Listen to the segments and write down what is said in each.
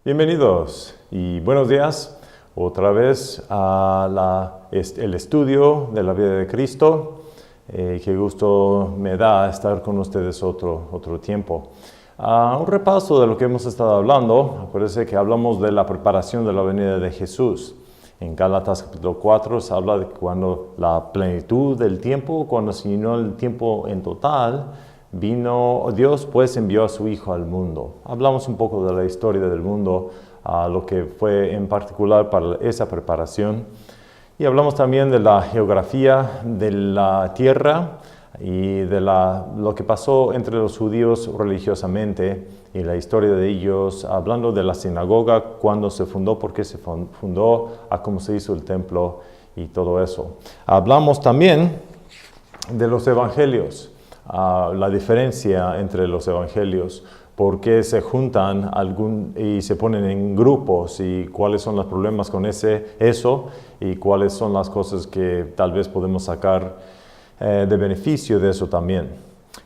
Bienvenidos y buenos días otra vez a el estudio de la vida de Cristo. Qué gusto me da estar con ustedes otro tiempo. Un repaso de lo que hemos estado hablando. Acuérdense que hablamos de la preparación de la venida de Jesús. En Gálatas capítulo 4 se habla de cuando la plenitud del tiempo, cuando se llenó el tiempo en total, vino Dios, pues envió a su Hijo al mundo. Hablamos un poco de la historia del mundo, lo que fue en particular para esa preparación. Y hablamos también de la geografía de la tierra y de lo que pasó entre los judíos religiosamente y la historia de ellos, hablando de la sinagoga, cuándo se fundó, por qué se fundó, a cómo se hizo el templo y todo eso. Hablamos también de los evangelios, la diferencia entre los evangelios, por qué se juntan y se ponen en grupos y cuáles son los problemas con eso y cuáles son las cosas que tal vez podemos sacar de beneficio de eso también.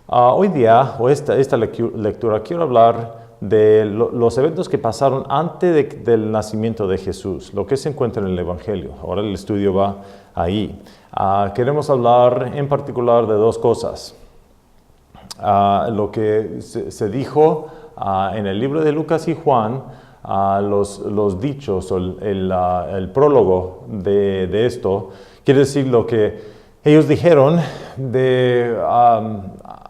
Hoy día, o esta lectura, quiero hablar de los eventos que pasaron antes del nacimiento de Jesús, lo que se encuentra en el Evangelio. Ahora el estudio va ahí. Queremos hablar en particular de dos cosas. Lo que se dijo en el libro de Lucas y Juan, los dichos o el prólogo de esto, quiere decir lo que ellos dijeron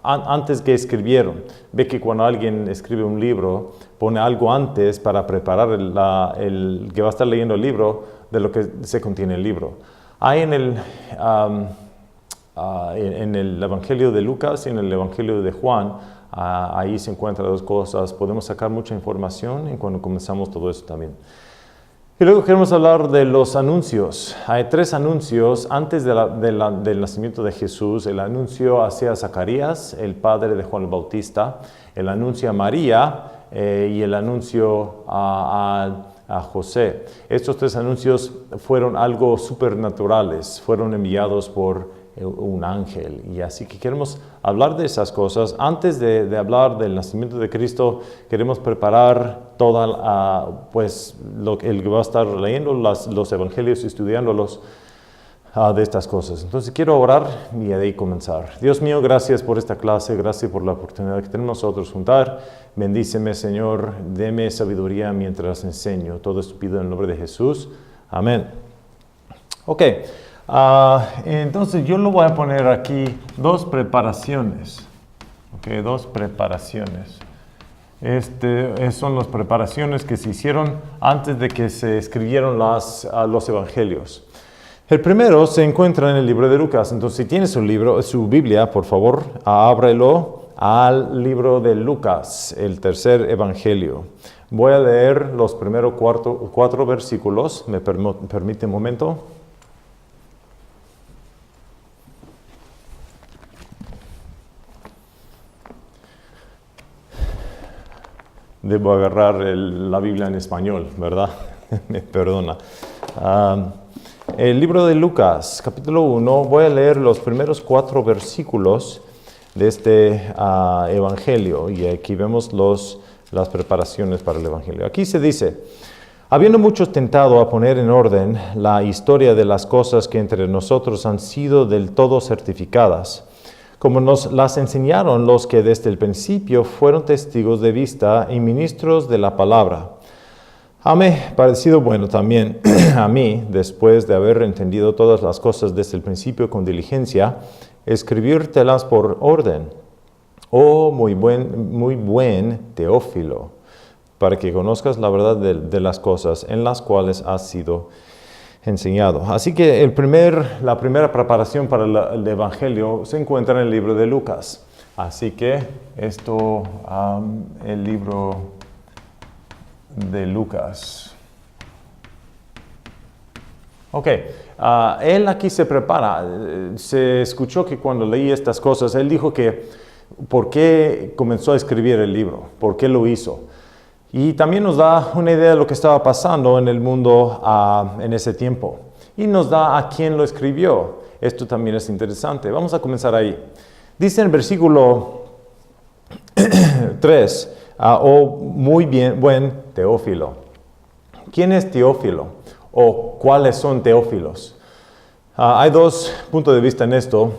antes que escribieron. Ve que cuando alguien escribe un libro, pone algo antes para preparar el que va a estar leyendo el libro de lo que se contiene el libro. Hay en el Evangelio de Lucas y en el Evangelio de Juan, ahí se encuentran dos cosas. Podemos sacar mucha información y cuando comenzamos todo eso también. Y luego queremos hablar de los anuncios. Hay tres anuncios antes del nacimiento de Jesús. El anuncio hacia Zacarías, el padre de Juan el Bautista, el anuncio a María y el anuncio a José. Estos tres anuncios fueron algo supernaturales, fueron enviados por un ángel. Y así que queremos hablar de esas cosas. Antes de hablar del nacimiento de Cristo, queremos preparar toda el que va a estar leyendo los evangelios y estudiándolos de estas cosas. Entonces quiero orar y de ahí comenzar. Dios mío, gracias por esta clase, gracias por la oportunidad que tenemos nosotros juntar. Bendíceme, Señor, deme sabiduría mientras enseño. Todo esto pido en el nombre de Jesús. Amén. Ok. Entonces yo lo voy a poner aquí dos preparaciones. Okay, dos preparaciones. Son las preparaciones que se hicieron antes de que se escribieron los evangelios. El primero se encuentra en el libro de Lucas. Entonces si tiene su Biblia, por favor, ábrelo al libro de Lucas, el tercer evangelio. Voy a leer los primeros cuatro versículos. ¿Me permite un momento? Debo agarrar la Biblia en español, ¿verdad? Me perdona. El libro de Lucas, capítulo 1, voy a leer los primeros 4 versículos de este evangelio. Y aquí vemos las preparaciones para el evangelio. Aquí se dice: habiendo muchos tentado a poner en orden la historia de las cosas que entre nosotros han sido del todo certificadas, como nos las enseñaron los que desde el principio fueron testigos de vista y ministros de la palabra. Hame parecido bueno también a mí, después de haber entendido todas las cosas desde el principio con diligencia, escribírtelas por orden, muy buen Teófilo, para que conozcas la verdad de las cosas en las cuales has sido enseñado. Así que la primera preparación para el evangelio se encuentra en el libro de Lucas. Así que el libro de Lucas. Ok, él aquí se prepara. Se escuchó que cuando leí estas cosas, él dijo que por qué comenzó a escribir el libro, por qué lo hizo. Y también nos da una idea de lo que estaba pasando en el mundo en ese tiempo. Y nos da a quién lo escribió. Esto también es interesante. Vamos a comenzar ahí. Dice en el versículo 3, muy buen Teófilo. ¿Quién es Teófilo? ¿O cuáles son teófilos? Hay dos puntos de vista en esto.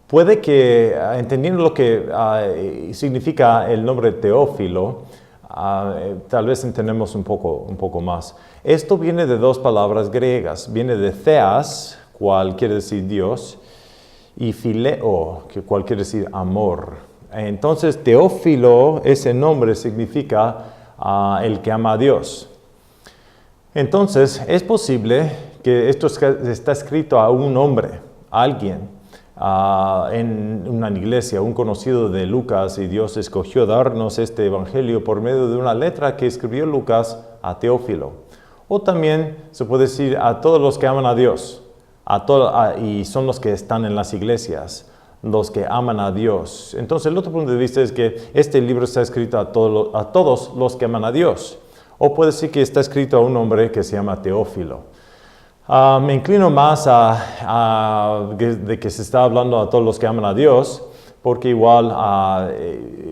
Puede que, entendiendo lo que significa el nombre Teófilo, tal vez entendemos un poco más. Esto viene de dos palabras griegas. Viene de theas, cual quiere decir Dios, y phileo, que cual quiere decir amor. Entonces, Teófilo, ese nombre significa el que ama a Dios. Entonces, es posible que esto está escrito a un hombre, a alguien, en una iglesia, un conocido de Lucas, y Dios escogió darnos este evangelio por medio de una letra que escribió Lucas a Teófilo. O también se puede decir a todos los que aman a Dios, y son los que están en las iglesias, los que aman a Dios. Entonces, el otro punto de vista es que este libro está escrito a todos los que aman a Dios. O puede ser que está escrito a un hombre que se llama Teófilo. Me inclino más de que se está hablando a todos los que aman a Dios, porque igual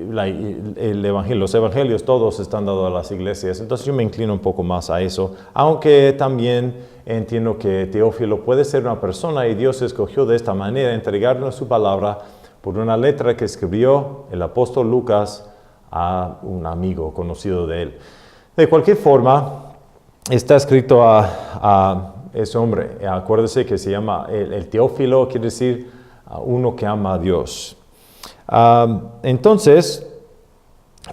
los evangelios todos están dados a las iglesias. Entonces yo me inclino un poco más a eso, aunque también entiendo que Teófilo puede ser una persona y Dios escogió de esta manera entregarnos su palabra por una letra que escribió el apóstol Lucas a un amigo conocido de él. De cualquier forma, está escrito a ese hombre. Acuérdese que se llama el Teófilo, quiere decir uno que ama a Dios. Entonces,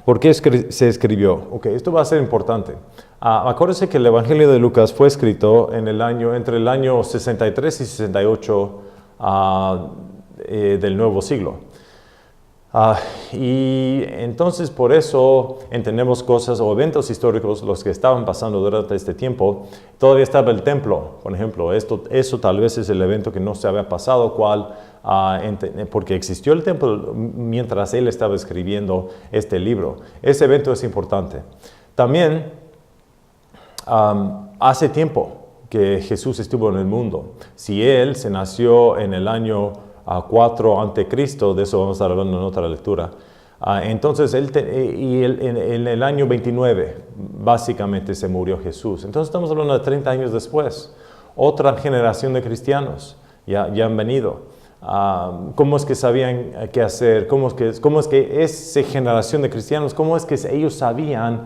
¿por qué se escribió? Esto va a ser importante. Acuérdese que el Evangelio de Lucas fue escrito entre el año 63 y 68 del nuevo siglo. Y entonces por eso entendemos cosas o eventos históricos, los que estaban pasando durante este tiempo. Todavía estaba el templo, por ejemplo. Eso tal vez es el evento que no se había pasado, porque existió el templo mientras él estaba escribiendo este libro. Ese evento es importante. También hace tiempo que Jesús estuvo en el mundo. Si él se nació en el año 4 ante Cristo, de eso vamos a estar hablando en otra lectura. Entonces, en el año 29, básicamente se murió Jesús. Entonces estamos hablando de 30 años después. Otra generación de cristianos ya han venido. ¿Cómo es que sabían qué hacer? ¿Cómo es que esa generación de cristianos, cómo es que ellos sabían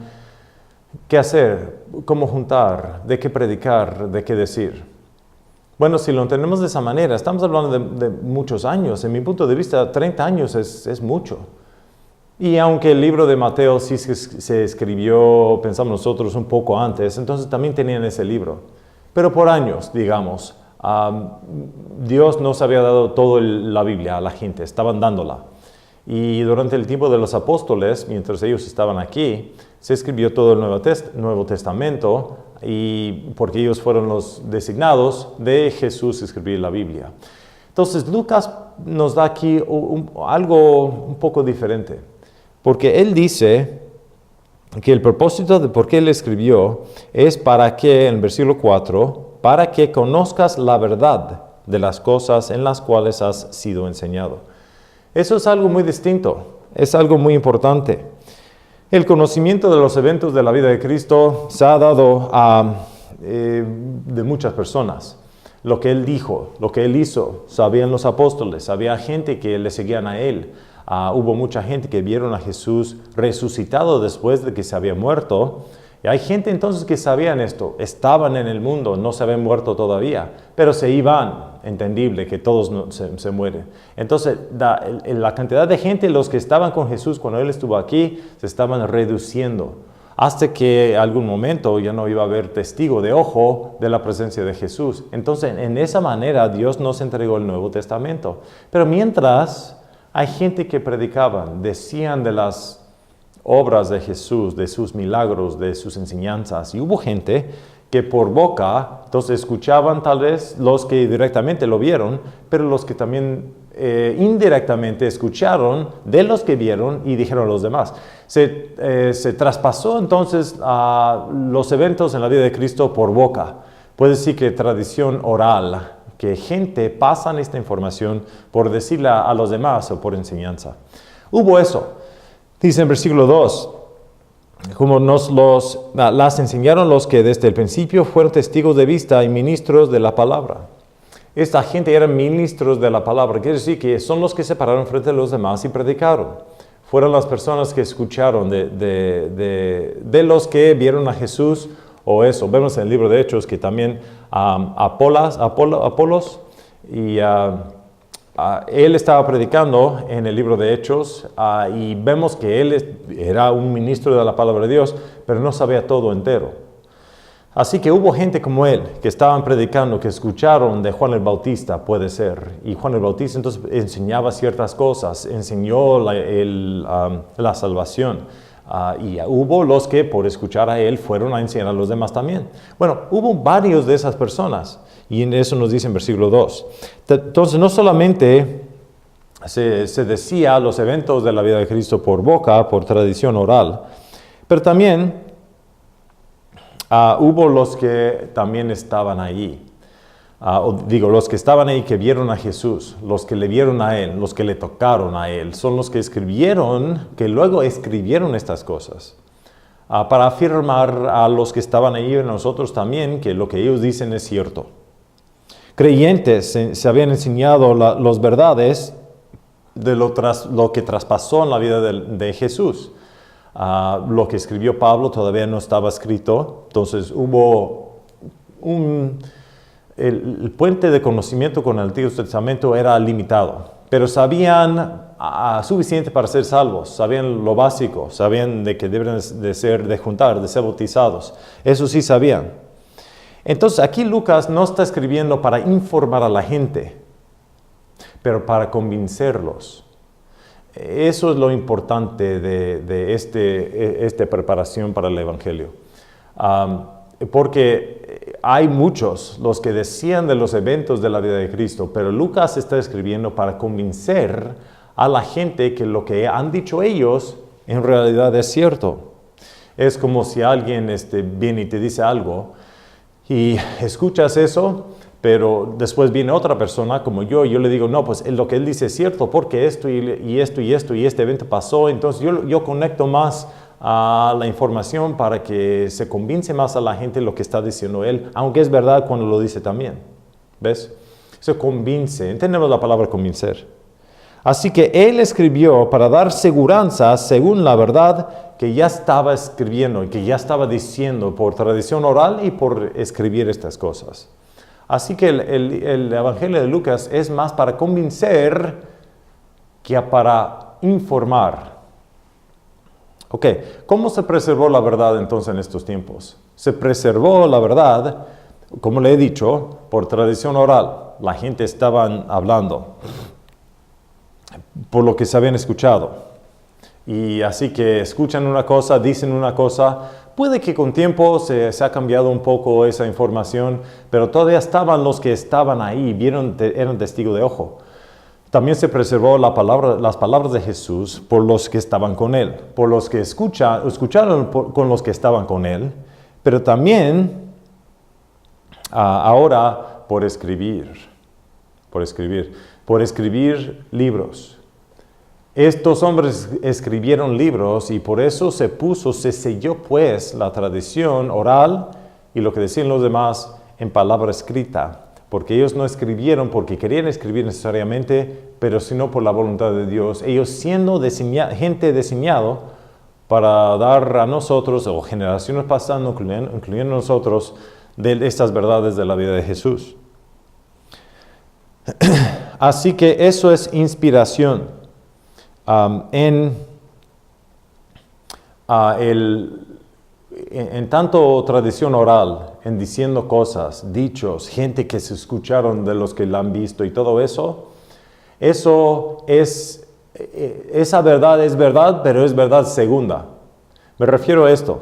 qué hacer, cómo juntar, de qué predicar, de qué decir? Bueno, si lo entendemos de esa manera, estamos hablando de muchos años. En mi punto de vista, 30 años es mucho. Y aunque el libro de Mateo sí se escribió, pensamos nosotros, un poco antes, entonces también tenían ese libro. Pero por años, digamos, Dios nos había dado toda la Biblia a la gente, estaban dándola. Y durante el tiempo de los apóstoles, mientras ellos estaban aquí, se escribió todo el Nuevo Testamento, y porque ellos fueron los designados de Jesús escribir la Biblia. Entonces Lucas nos da aquí algo un poco diferente, porque él dice que el propósito de por qué él escribió es para que, en el versículo 4, para que conozcas la verdad de las cosas en las cuales has sido enseñado. Eso es algo muy distinto, es algo muy importante. El conocimiento de los eventos de la vida de Cristo se ha dado de muchas personas. Lo que él dijo, lo que él hizo, sabían los apóstoles, había gente que le seguían a él. Hubo mucha gente que vieron a Jesús resucitado después de que se había muerto. Y hay gente entonces que sabían esto, estaban en el mundo, no se habían muerto todavía, pero se iban, entendible que todos se mueren. Entonces la cantidad de gente, los que estaban con Jesús cuando él estuvo aquí, se estaban reduciendo, hasta que algún momento ya no iba a haber testigo de ojo de la presencia de Jesús. Entonces en esa manera Dios nos entregó el Nuevo Testamento. Pero mientras hay gente que predicaban, decían de las obras de Jesús, de sus milagros, de sus enseñanzas. Y hubo gente que por boca, entonces escuchaban tal vez los que directamente lo vieron, pero los que también indirectamente escucharon de los que vieron y dijeron a los demás. Se traspasó entonces los eventos en la vida de Cristo por boca. Puede decir que tradición oral, que gente pasan esta información por decirla a los demás o por enseñanza. Hubo eso. Dice en versículo 2, como las enseñaron los que desde el principio fueron testigos de vista y ministros de la palabra. Esta gente eran ministros de la palabra, quiere decir que son los que se pararon frente a los demás y predicaron. Fueron las personas que escucharon de los que vieron a Jesús o eso. Vemos en el libro de Hechos que también Apolos y él estaba predicando en el libro de Hechos y vemos que él era un ministro de la palabra de Dios, pero no sabía todo entero. Así que hubo gente como él que estaban predicando, que escucharon de Juan el Bautista, puede ser. Y Juan el Bautista entonces enseñaba ciertas cosas, enseñó la salvación. Y hubo los que por escuchar a él fueron a enseñar a los demás también. Bueno, hubo varios de esas personas. Y en eso nos dice en versículo 2. Entonces, no solamente se decía los eventos de la vida de Cristo por boca, por tradición oral, pero también hubo los que también estaban allí. Los que estaban ahí que vieron a Jesús, los que le vieron a Él, los que le tocaron a Él, son los que escribieron, que luego escribieron estas cosas. Para afirmar a los que estaban ahí y a nosotros también que lo que ellos dicen es cierto. Creyentes se habían enseñado las verdades de lo que traspasó en la vida de Jesús. Lo que escribió Pablo todavía no estaba escrito, entonces hubo el puente de conocimiento con el Antiguo Testamento era limitado, pero sabían suficiente para ser salvos, sabían lo básico, sabían de que deben de ser bautizados, eso sí sabían. Entonces aquí Lucas no está escribiendo para informar a la gente, pero para convencerlos. Eso es lo importante de esta preparación para el Evangelio. Porque hay muchos los que decían de los eventos de la vida de Cristo, pero Lucas está escribiendo para convencer a la gente que lo que han dicho ellos en realidad es cierto. Es como si alguien viene y te dice algo y escuchas eso, pero después viene otra persona como yo y yo le digo, no, pues lo que él dice es cierto porque esto y esto y esto y este evento pasó, entonces yo conecto más a la información para que se convence más a la gente lo que está diciendo él, aunque es verdad cuando lo dice también. ¿Ves? Eso convence, entendemos la palabra convencer. Así que él escribió para dar seguranza según la verdad que ya estaba escribiendo y que ya estaba diciendo por tradición oral y por escribir estas cosas. Así que el Evangelio de Lucas es más para convencer que para informar. Ok, ¿cómo se preservó la verdad entonces en estos tiempos? Se preservó la verdad, como le he dicho, por tradición oral. La gente estaba hablando por lo que se habían escuchado. Y así que escuchan una cosa, dicen una cosa. Puede que con tiempo se ha cambiado un poco esa información, pero todavía estaban los que estaban ahí, eran testigos de ojo. También se preservó las palabras de Jesús por los que estaban con Él, por los que escucharon con los que estaban con Él, pero también ahora por escribir libros. Estos hombres escribieron libros y por eso se selló pues la tradición oral y lo que decían los demás en palabra escrita. Porque ellos no escribieron porque querían escribir necesariamente, pero sino por la voluntad de Dios. Ellos siendo gente designado para dar a nosotros, o generaciones pasando, incluyendo nosotros, de estas verdades de la vida de Jesús. Así que eso es inspiración. En tanto tradición oral, en diciendo cosas, dichos, gente que se escucharon de los que la han visto y todo eso es, esa verdad es verdad, pero es verdad segunda. Me refiero a esto,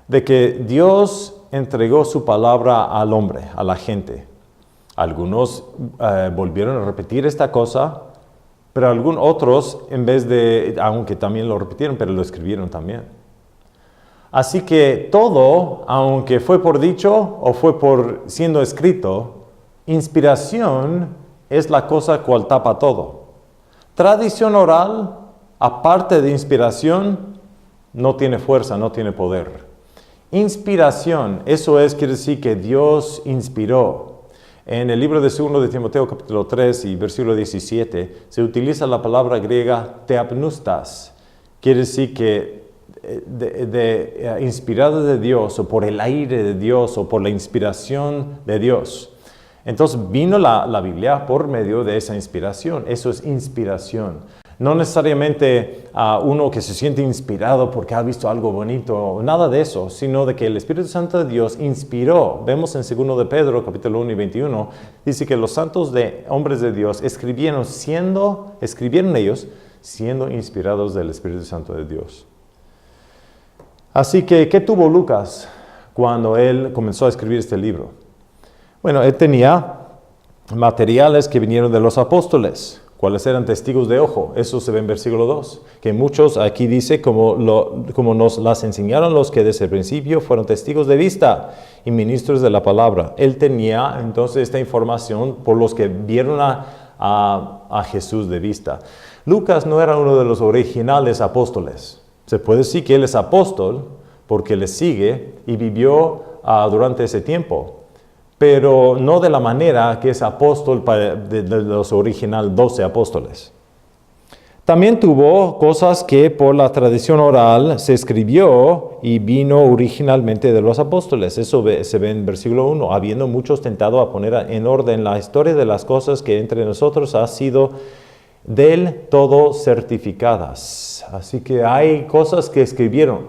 de que Dios entregó su palabra al hombre, a la gente. Algunos volvieron a repetir esta cosa, pero algunos otros, en vez de, aunque también lo repitieron, pero lo escribieron también. Así que todo, aunque fue por dicho o fue por siendo escrito, inspiración es la cosa cual tapa todo. Tradición oral, aparte de inspiración, no tiene fuerza, no tiene poder. Inspiración, eso quiere decir que Dios inspiró. En el libro de 2 de Timoteo, capítulo 3 y versículo 17, se utiliza la palabra griega theapneustas. Quiere decir que inspirado de Dios, o por el aire de Dios, o por la inspiración de Dios. Entonces vino la Biblia por medio de esa inspiración. Eso es inspiración. No necesariamente uno que se siente inspirado porque ha visto algo bonito, nada de eso, sino de que el Espíritu Santo de Dios inspiró. Vemos en 2 de Pedro, capítulo 1 y 21, dice que los santos hombres de Dios escribieron ellos siendo inspirados del Espíritu Santo de Dios. Así que, ¿qué tuvo Lucas cuando él comenzó a escribir este libro? Bueno, él tenía materiales que vinieron de los apóstoles, cuáles eran testigos de ojo. Eso se ve en versículo 2, que muchos aquí dice como nos las enseñaron los que desde el principio fueron testigos de vista y ministros de la palabra. Él tenía entonces esta información por los que vieron a Jesús de vista. Lucas no era uno de los originales apóstoles. Se puede decir que él es apóstol porque le sigue y vivió durante ese tiempo, pero no de la manera que es apóstol de los original 12 apóstoles. También tuvo cosas que por la tradición oral se escribió y vino originalmente de los apóstoles. Eso se ve en versículo 1. Habiendo muchos tentado a poner en orden la historia de las cosas que entre nosotros ha sido del todo certificadas. Así que hay cosas que escribieron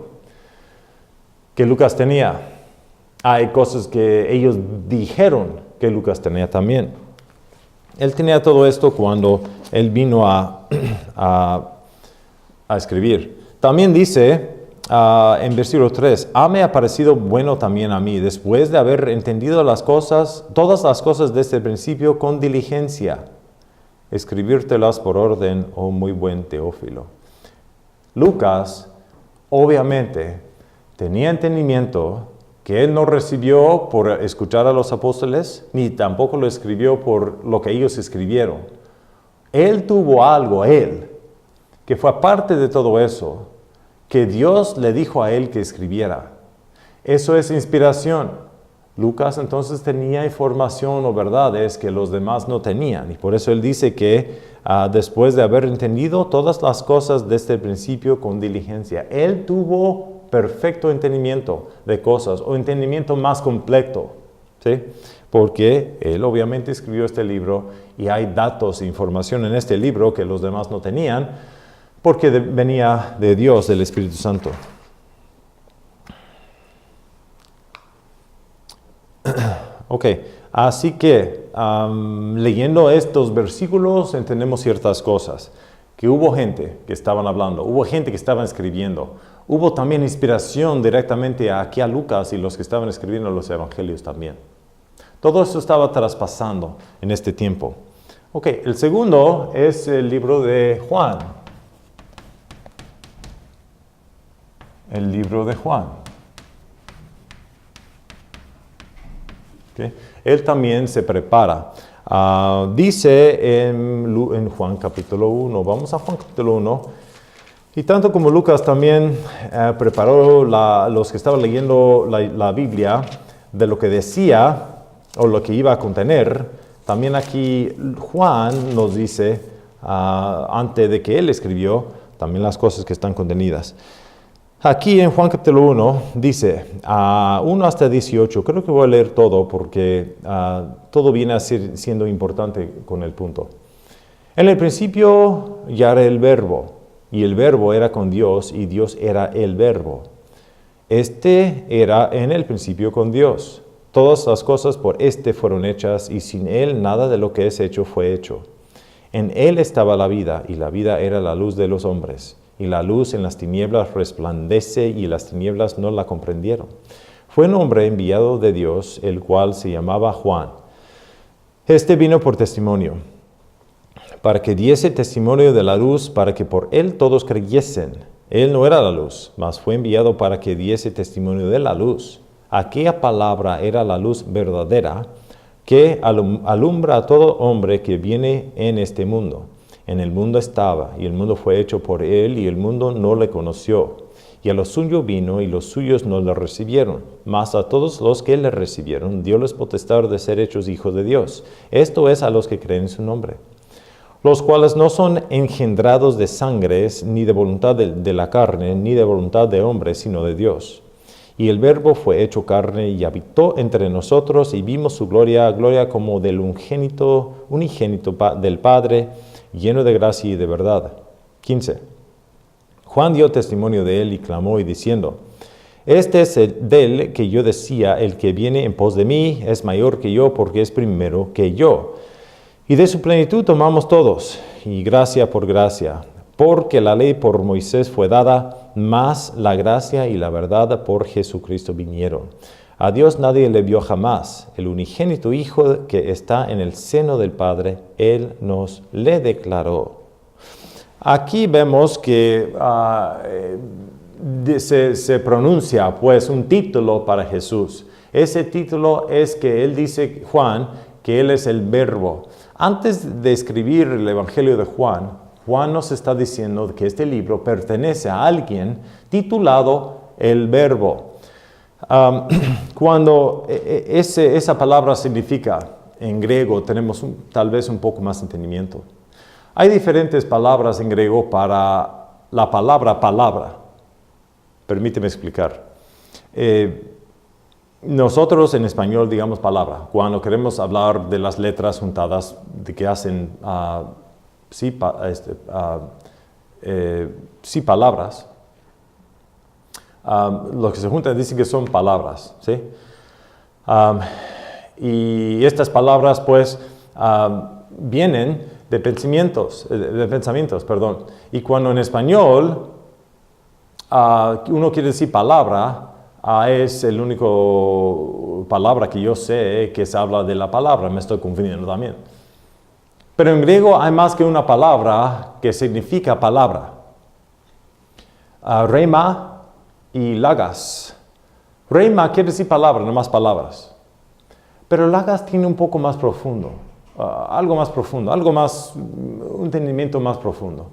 que Lucas tenía. Hay cosas que ellos dijeron que Lucas tenía también. Él tenía todo esto cuando él vino a escribir. También dice en versículo 3, me ha parecido bueno también a mí, después de haber entendido todas las cosas desde el principio con diligencia, escribírtelas por orden, oh muy buen Teófilo. Lucas, obviamente, tenía entendimiento que él no recibió por escuchar a los apóstoles, ni tampoco lo escribió por lo que ellos escribieron. Él tuvo algo, que fue parte de todo eso, que Dios le dijo a él que escribiera. Eso es inspiración. Lucas entonces tenía información o verdades que los demás no tenían. Y por eso él dice que después de haber entendido todas las cosas desde el principio con diligencia, él tuvo perfecto entendimiento de cosas o entendimiento más completo, ¿sí? Porque él obviamente escribió este libro y hay datos e información en este libro que los demás no tenían porque venía de Dios, del Espíritu Santo. Ok, así que leyendo estos versículos entendemos ciertas cosas. Que hubo gente que estaban hablando, hubo gente que estaban escribiendo. Hubo también inspiración directamente aquí a Lucas y los que estaban escribiendo los evangelios también. Todo eso estaba traspasando en este tiempo. Ok, el segundo es el libro de Juan. El libro de Juan. Okay. Él también se prepara. Dice en Juan capítulo 1, vamos a Juan capítulo 1, y tanto como Lucas también preparó los que estaban leyendo la Biblia de lo que decía o lo que iba a contener, también aquí Juan nos dice, antes de que él escribió, también las cosas que están contenidas. Aquí en Juan capítulo 1 dice 1 hasta 18, creo que voy a leer todo porque todo viene a ser siendo importante con el punto. En el principio ya era el verbo, y el verbo era con Dios, y Dios era el verbo. Este era en el principio con Dios. Todas las cosas por éste fueron hechas, y sin él nada de lo que es hecho fue hecho. En él estaba la vida, y la vida era la luz de los hombres. Y la luz en las tinieblas resplandece, y las tinieblas no la comprendieron. Fue un hombre enviado de Dios, el cual se llamaba Juan. Este vino por testimonio, para que diese testimonio de la luz, para que por él todos creyesen. Él no era la luz, mas fue enviado para que diese testimonio de la luz. Aquella palabra era la luz verdadera, que alumbra a todo hombre que viene en este mundo. En el mundo estaba, y el mundo fue hecho por él, y el mundo no le conoció. y a los suyos vino, y los suyos no le recibieron. Mas a todos los que le recibieron, dio-les potestad de ser hechos hijos de Dios. Esto es a los que creen en su nombre. Los cuales no son engendrados de sangres, ni de voluntad de la carne, ni de voluntad de hombre, sino de Dios. Y el Verbo fue hecho carne y habitó entre nosotros, y vimos su gloria, gloria como del unigénito del Padre, lleno de gracia y de verdad. 15. Juan dio testimonio de él y clamó y diciendo: Este es el del que yo decía, el que viene en pos de mí es mayor que yo, porque es primero que yo. Y de su plenitud tomamos todos, y gracia por gracia, porque la ley por Moisés fue dada, mas la gracia y la verdad por Jesucristo vinieron. A Dios nadie le vio jamás. El unigénito Hijo que está en el seno del Padre, Él nos le declaró. Aquí vemos que se pronuncia pues un título para Jesús. Ese título es que él dice, Juan, que él es el Verbo. Antes de escribir el Evangelio de Juan, Juan nos está diciendo que este libro pertenece a alguien titulado el Verbo. Cuando esa palabra significa, en griego tenemos tal vez un poco más entendimiento. Hay diferentes palabras en griego para la palabra palabra. Permíteme explicar. Nosotros en español digamos palabra. Cuando queremos hablar de las letras juntadas, de que hacen palabras, lo que se juntan dicen que son palabras, ¿sí? Y estas palabras pues vienen de pensamientos. Y cuando en español uno quiere decir palabra, es el único palabra que yo sé que se habla de la palabra, me estoy confundiendo también. Pero en griego hay más que una palabra que significa palabra. Rhema y logos. Rhema quiere decir palabra, no más palabras. Pero logos tiene un poco más profundo. Algo más profundo, un entendimiento más profundo.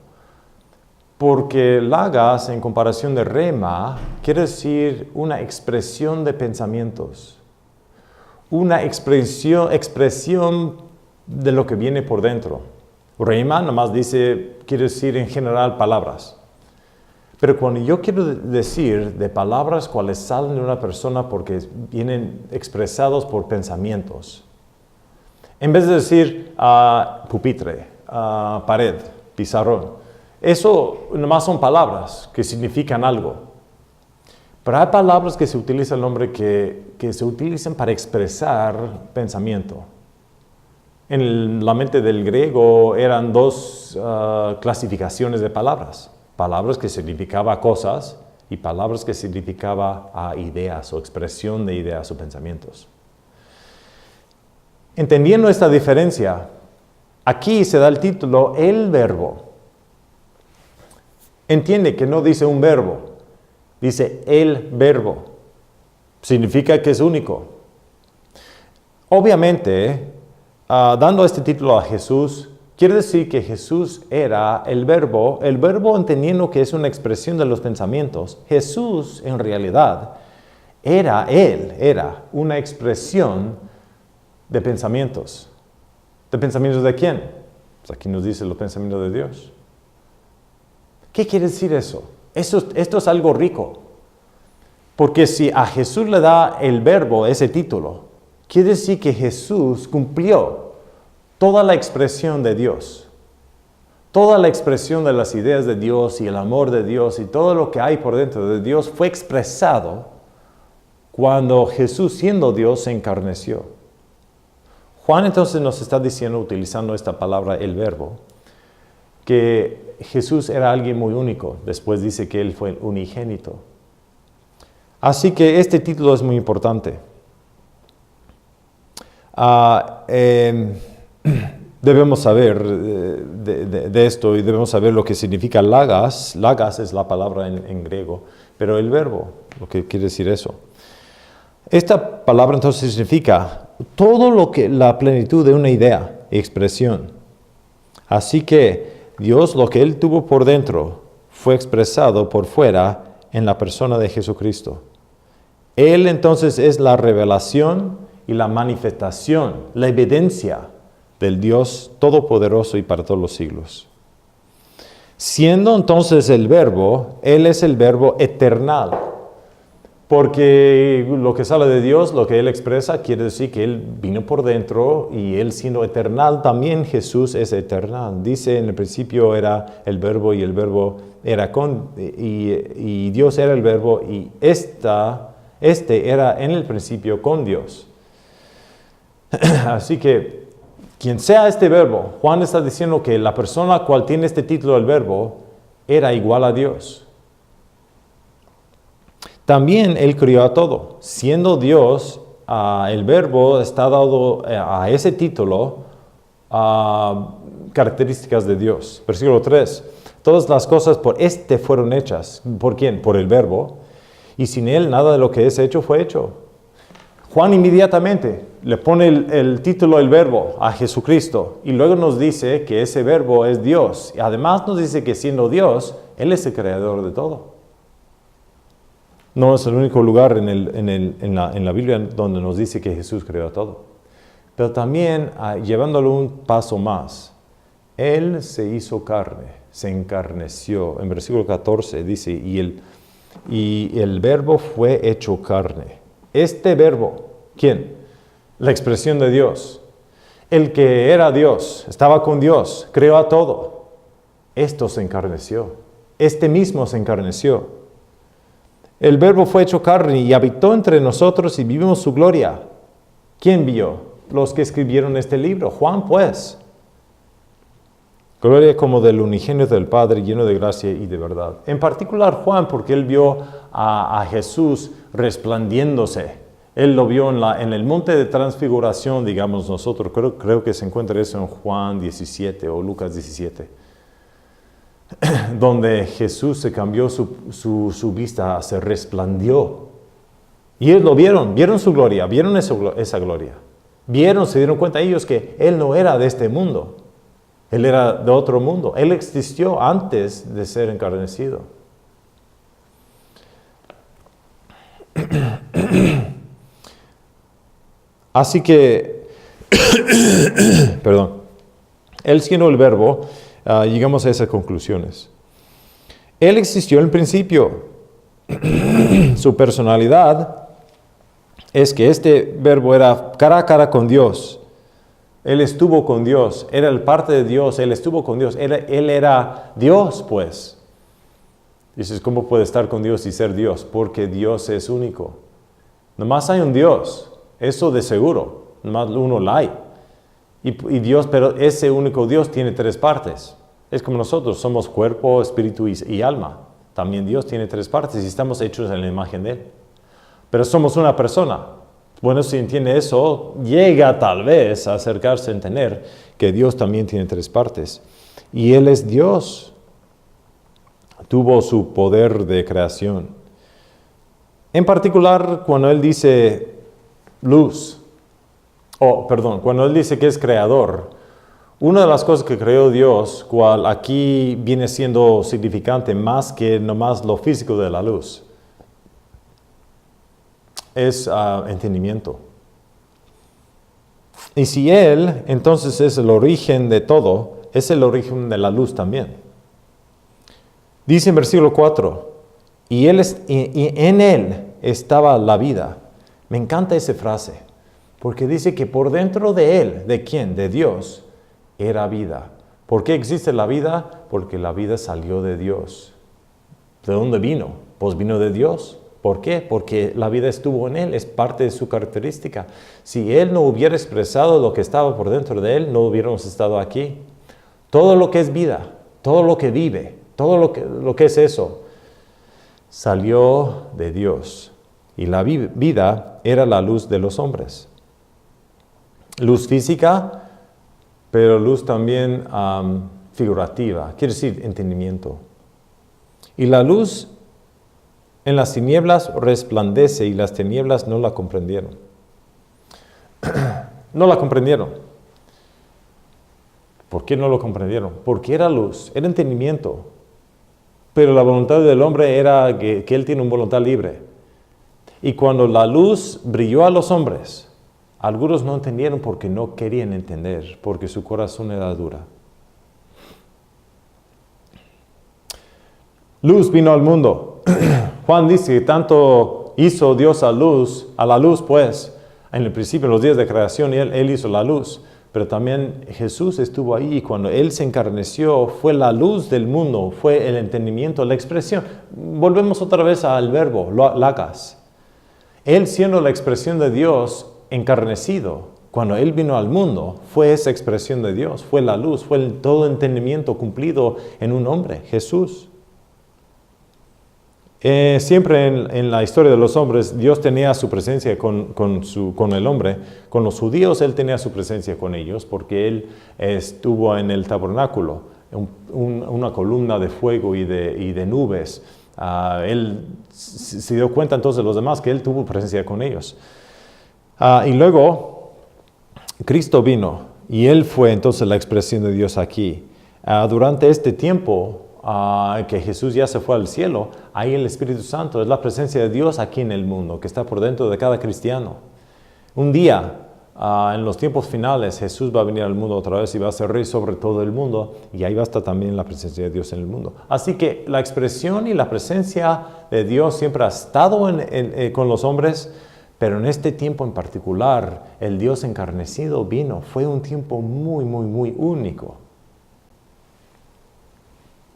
Porque logos, en comparación de rhema, quiere decir una expresión de pensamientos. Una expresión de lo que viene por dentro. Rhema nomás quiere decir en general palabras. Pero cuando yo quiero decir de palabras cuales salen de una persona porque vienen expresados por pensamientos, en vez de decir pupitre, pared, pizarrón, eso nomás son palabras que significan algo. Pero hay palabras que se utiliza el nombre que se utilizan para expresar pensamiento. En la mente del griego eran dos clasificaciones de palabras. Palabras que significaban cosas y palabras que significaban ideas o expresión de ideas o pensamientos. Entendiendo esta diferencia, aquí se da el título el Verbo. Entiende que no dice un verbo, dice el Verbo. Significa que es único. Obviamente, dando este título a Jesús, quiere decir que Jesús era el Verbo entendiendo que es una expresión de los pensamientos. Jesús, en realidad, era una expresión de pensamientos. ¿De pensamientos de quién? Pues aquí nos dice los pensamientos de Dios. ¿Qué quiere decir eso? Esto es algo rico. Porque si a Jesús le da el Verbo ese título, quiere decir que Jesús cumplió toda la expresión de Dios. Toda la expresión de las ideas de Dios y el amor de Dios y todo lo que hay por dentro de Dios fue expresado cuando Jesús, siendo Dios, se encarneció. Juan entonces nos está diciendo, utilizando esta palabra, el Verbo, que Jesús era alguien muy único. Después dice que Él fue el unigénito. Así que este título es muy importante. Debemos saber de esto y debemos saber lo que significa logos. Logos es la palabra en griego, pero el verbo, lo que quiere decir eso. Esta palabra entonces significa todo lo que la plenitud de una idea, expresión. Así que Dios, lo que Él tuvo por dentro, fue expresado por fuera en la persona de Jesucristo. Él entonces es la revelación y la manifestación, la evidencia del Dios Todopoderoso y para todos los siglos. Siendo entonces el Verbo, Él es el Verbo eternal. Porque lo que sale de Dios, lo que Él expresa, quiere decir que Él vino por dentro y Él siendo eternal, también Jesús es eternal. Dice en el principio era el Verbo y el Verbo era y Dios era el Verbo y este era en el principio con Dios. Así que quien sea este Verbo, Juan está diciendo que la persona cual tiene este título del Verbo era igual a Dios. También Él crió a todo. Siendo Dios, el Verbo está dado a ese título características de Dios. Versículo 3. Todas las cosas por este fueron hechas. ¿Por quién? Por el Verbo. Y sin Él nada de lo que es hecho fue hecho. Juan inmediatamente le pone el título del Verbo a Jesucristo. Y luego nos dice que ese Verbo es Dios. Y además nos dice que siendo Dios, Él es el creador de todo. No es el único lugar en la Biblia donde nos dice que Jesús creó todo. Pero también, llevándolo un paso más, Él se hizo carne, se encarneció. En versículo 14 dice, y el Verbo fue hecho carne. Este Verbo, ¿quién? La expresión de Dios. El que era Dios, estaba con Dios, creó a todo. Esto se encarneció. Este mismo se encarneció. El Verbo fue hecho carne y habitó entre nosotros y vivimos su gloria. ¿Quién vio? Los que escribieron este libro. Juan, pues. Gloria como del unigénito del Padre, lleno de gracia y de verdad. En particular Juan, porque él vio a Jesús resplandiéndose. Él lo vio en el monte de transfiguración, digamos nosotros. Creo que se encuentra eso en Juan 17 o Lucas 17. Donde Jesús se cambió su vista, se resplandió. Y ellos lo vieron su gloria, vieron esa gloria. Se dieron cuenta ellos que Él no era de este mundo. Él era de otro mundo. Él existió antes de ser encarnecido. Así que, perdón, Él siendo el Verbo, llegamos a esas conclusiones. Él existió en principio. Su personalidad es que este Verbo era cara a cara con Dios. Él estuvo con Dios, era el parte de Dios, Él estuvo con Dios. Él era Dios, pues. Dices, ¿cómo puede estar con Dios y ser Dios? Porque Dios es único. Nomás hay un Dios, eso de seguro. Nomás uno la hay. Y Dios, pero ese único Dios tiene tres partes. Es como nosotros, somos cuerpo, espíritu y alma. También Dios tiene tres partes y estamos hechos en la imagen de Él. Pero somos una persona. Bueno, si entiende eso, llega tal vez a acercarse a entender que Dios también tiene tres partes. Y Él es Dios. Tuvo su poder de creación. En particular, cuando Él dice luz, cuando Él dice que es creador, una de las cosas que creó Dios, cual aquí viene siendo significante más que nomás lo físico de la luz, es entendimiento. Y si Él, entonces es el origen de todo, es el origen de la luz también. Dice en versículo 4, y en Él estaba la vida. Me encanta esa frase, porque dice que por dentro de Él, ¿de quién? De Dios, era vida. ¿Por qué existe la vida? Porque la vida salió de Dios. ¿De dónde vino? Pues vino de Dios. ¿Por qué? Porque la vida estuvo en Él, es parte de su característica. Si Él no hubiera expresado lo que estaba por dentro de Él, no hubiéramos estado aquí. Todo lo que es vida, todo lo que vive, todo lo que es eso, salió de Dios. Y la vida era la luz de los hombres. Luz física, pero luz también figurativa, quiere decir entendimiento. Y la luz en las tinieblas resplandece y las tinieblas no la comprendieron. No la comprendieron. ¿Por qué no lo comprendieron? Porque era luz, era entendimiento. Pero la voluntad del hombre era que él tiene una voluntad libre. Y cuando la luz brilló a los hombres, algunos no entendieron porque no querían entender, porque su corazón era dura. Luz vino al mundo. Juan dice que tanto hizo Dios a la luz pues, en el principio, en los días de creación, él hizo la luz. Pero también Jesús estuvo ahí y cuando Él se encarneció, fue la luz del mundo, fue el entendimiento, la expresión. Volvemos otra vez al verbo, logos. Él siendo la expresión de Dios encarnecido, cuando Él vino al mundo, fue esa expresión de Dios, fue la luz, fue todo entendimiento cumplido en un hombre, Jesús. Siempre en la historia de los hombres, Dios tenía su presencia con el hombre. Con los judíos, Él tenía su presencia con ellos, porque Él estuvo en el tabernáculo, una columna de fuego y de nubes. Él se dio cuenta entonces de los demás que Él tuvo presencia con ellos. Y luego, Cristo vino, y Él fue entonces la expresión de Dios aquí. Durante este tiempo, que Jesús ya se fue al cielo, ahí el Espíritu Santo es la presencia de Dios aquí en el mundo, que está por dentro de cada cristiano. Un día, en los tiempos finales, Jesús va a venir al mundo otra vez y va a ser rey sobre todo el mundo, y ahí va a estar también la presencia de Dios en el mundo. Así que la expresión y la presencia de Dios siempre ha estado con los hombres, pero en este tiempo en particular, el Dios encarnecido vino. Fue un tiempo muy, muy, muy único.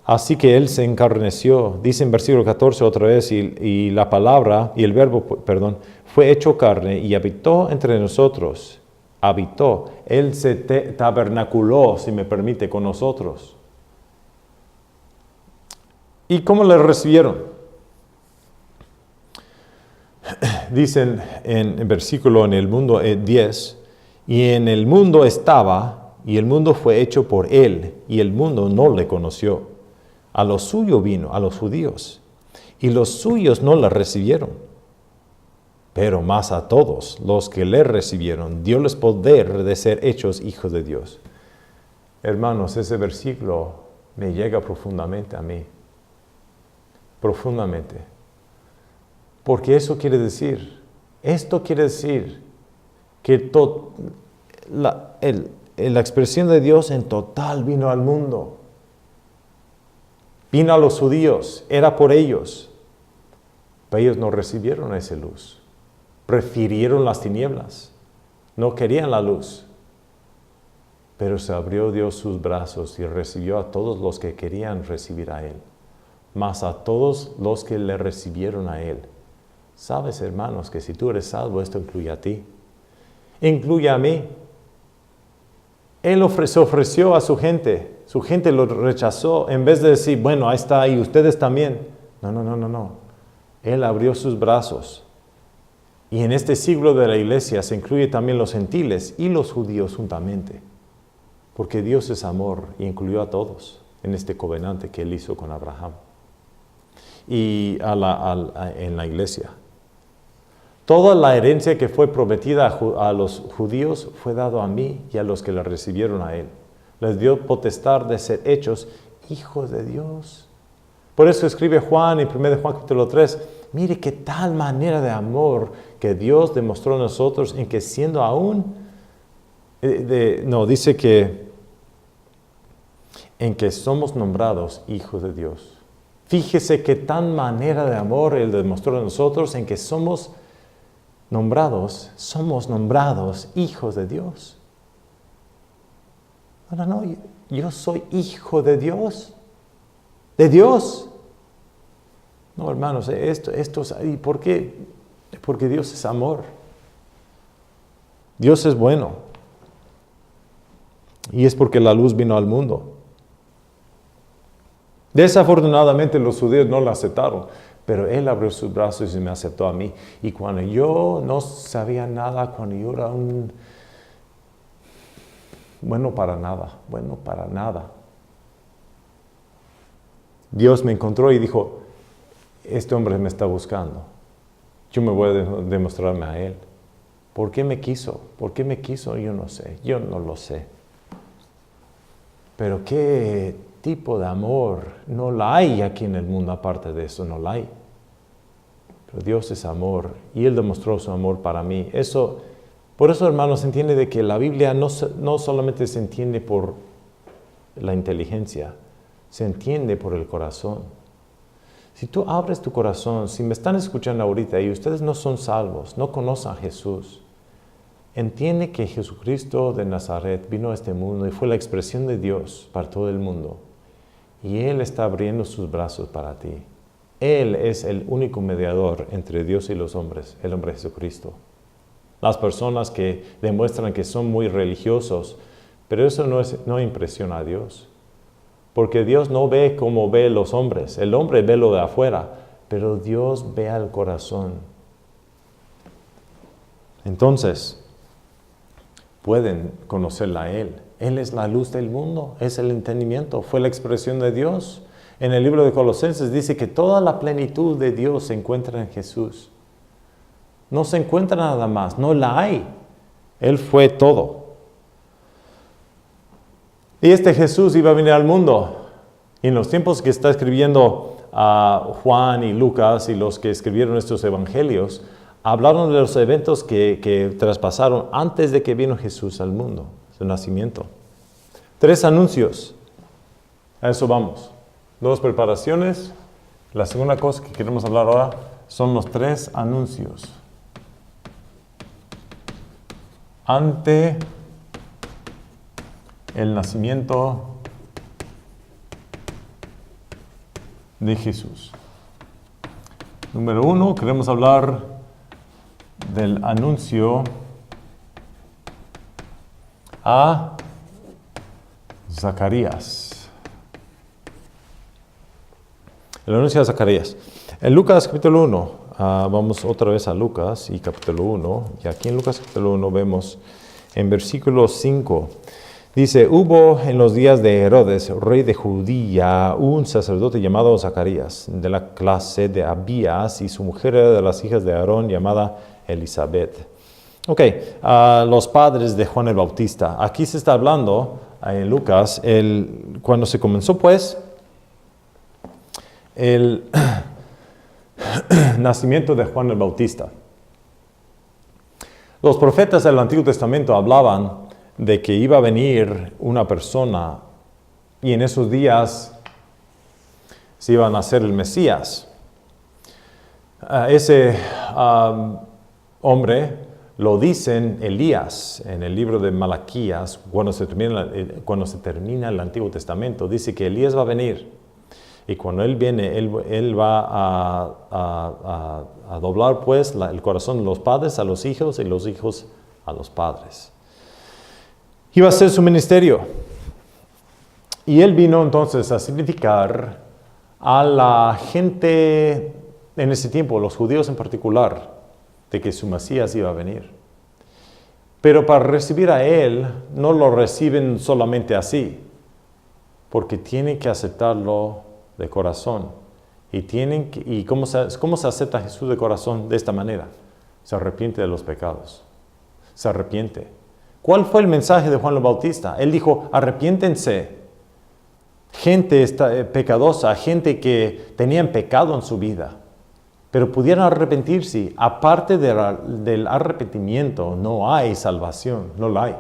Así que Él se encarneció, dice en versículo 14 otra vez, y la palabra, y el verbo, perdón, fue hecho carne y habitó entre nosotros. Habitó. Él se tabernaculó, si me permite, con nosotros. ¿Y cómo le recibieron? Dicen en versículo en el mundo 10, y en el mundo estaba, y el mundo fue hecho por Él, y el mundo no le conoció. A lo suyo vino, a los judíos, y los suyos no le recibieron. Pero más a todos los que le recibieron, dióles poder de ser hechos hijos de Dios. Hermanos, ese versículo me llega profundamente a mí. Profundamente. Porque esto quiere decir que la expresión de Dios en total vino al mundo. Vino a los judíos, era por ellos. Pero ellos no recibieron esa luz. Prefirieron las tinieblas. No querían la luz. Pero se abrió Dios sus brazos y recibió a todos los que querían recibir a Él. Más a todos los que le recibieron a Él. Sabes, hermanos, que si tú eres salvo, esto incluye a ti. Incluye a mí. Él se ofreció a su gente. Su gente lo rechazó en vez de decir, bueno, ahí está, y ustedes también. No. Él abrió sus brazos. Y en este siglo de la iglesia se incluye también los gentiles y los judíos juntamente. Porque Dios es amor y incluyó a todos en este covenante que Él hizo con Abraham. Y en la iglesia. Toda la herencia que fue prometida a los judíos fue dado a mí y a los que la recibieron a Él. Les dio potestad de ser hechos hijos de Dios. Por eso escribe Juan en 1 Juan capítulo 3, mire qué tal manera de amor que Dios demostró a nosotros en que siendo aún, dice que en que somos nombrados hijos de Dios. Fíjese qué tan manera de amor Él demostró a nosotros en que somos nombrados hijos de Dios. No, yo soy hijo de Dios. De Dios. No, hermanos, ¿y por qué? Porque Dios es amor. Dios es bueno. Y es porque la luz vino al mundo. Desafortunadamente los judíos no la aceptaron, pero Él abrió sus brazos y me aceptó a mí. Y cuando yo no sabía nada, cuando yo era bueno para nada. Dios me encontró y dijo, este hombre me está buscando. Yo me voy a demostrarme a Él. ¿Por qué me quiso? Yo no sé, yo no lo sé. Pero qué tipo de amor no la hay aquí en el mundo, aparte de eso no la hay. Pero Dios es amor y Él demostró su amor para mí. Por eso, hermanos, se entiende de que la Biblia no solamente se entiende por la inteligencia, se entiende por el corazón. Si tú abres tu corazón, si me están escuchando ahorita y ustedes no son salvos, no conocen a Jesús, entiende que Jesucristo de Nazaret vino a este mundo y fue la expresión de Dios para todo el mundo. Y Él está abriendo sus brazos para ti. Él es el único mediador entre Dios y los hombres, el hombre Jesucristo. Las personas que demuestran que son muy religiosos, pero eso no impresiona a Dios. Porque Dios no ve como ve los hombres. El hombre ve lo de afuera, pero Dios ve al corazón. Entonces, pueden conocerla a Él. Él es la luz del mundo, es el entendimiento, fue la expresión de Dios. En el libro de Colosenses dice que toda la plenitud de Dios se encuentra en Jesús. No se encuentra nada más, no la hay. Él fue todo. Y este Jesús iba a venir al mundo. Y en los tiempos que está escribiendo Juan y Lucas y los que escribieron estos evangelios, hablaron de los eventos que traspasaron antes de que vino Jesús al mundo, su nacimiento. 3 anuncios. A eso vamos. 2 preparaciones. La segunda cosa que queremos hablar ahora son los 3 anuncios. Ante el nacimiento de Jesús. Número 1, queremos hablar del anuncio a Zacarías. El anuncio a Zacarías. En Lucas capítulo 1, vamos otra vez a Lucas y capítulo 1, y aquí en Lucas capítulo 1 vemos en versículo 5, dice, hubo en los días de Herodes, rey de Judía, un sacerdote llamado Zacarías, de la clase de Abías, y su mujer era de las hijas de Aarón, llamada Elizabeth. Ok, los padres de Juan el Bautista. Aquí se está hablando en Lucas, cuando se comenzó pues el nacimiento de Juan el Bautista. Los profetas del Antiguo Testamento hablaban de que iba a venir una persona y en esos días se iba a nacer el Mesías. Ese hombre lo dicen Elías en el libro de Malaquías, cuando se termina el Antiguo Testamento, dice que Elías va a venir. Y cuando Él viene, Él va a doblar pues el corazón de los padres a los hijos y los hijos a los padres. Iba a ser su ministerio. Y Él vino entonces a significar a la gente en ese tiempo, los judíos en particular, de que su Mesías iba a venir. Pero para recibir a Él, no lo reciben solamente así, porque tienen que aceptarlo de corazón. ¿Y cómo se acepta a Jesús de corazón? De esta manera. Se arrepiente de los pecados. Se arrepiente. ¿Cuál fue el mensaje de Juan el Bautista? Él dijo, arrepiéntense. Gente pecadosa, gente que tenían pecado en su vida, pero pudieran arrepentirse. Aparte del arrepentimiento, no hay salvación, no la hay.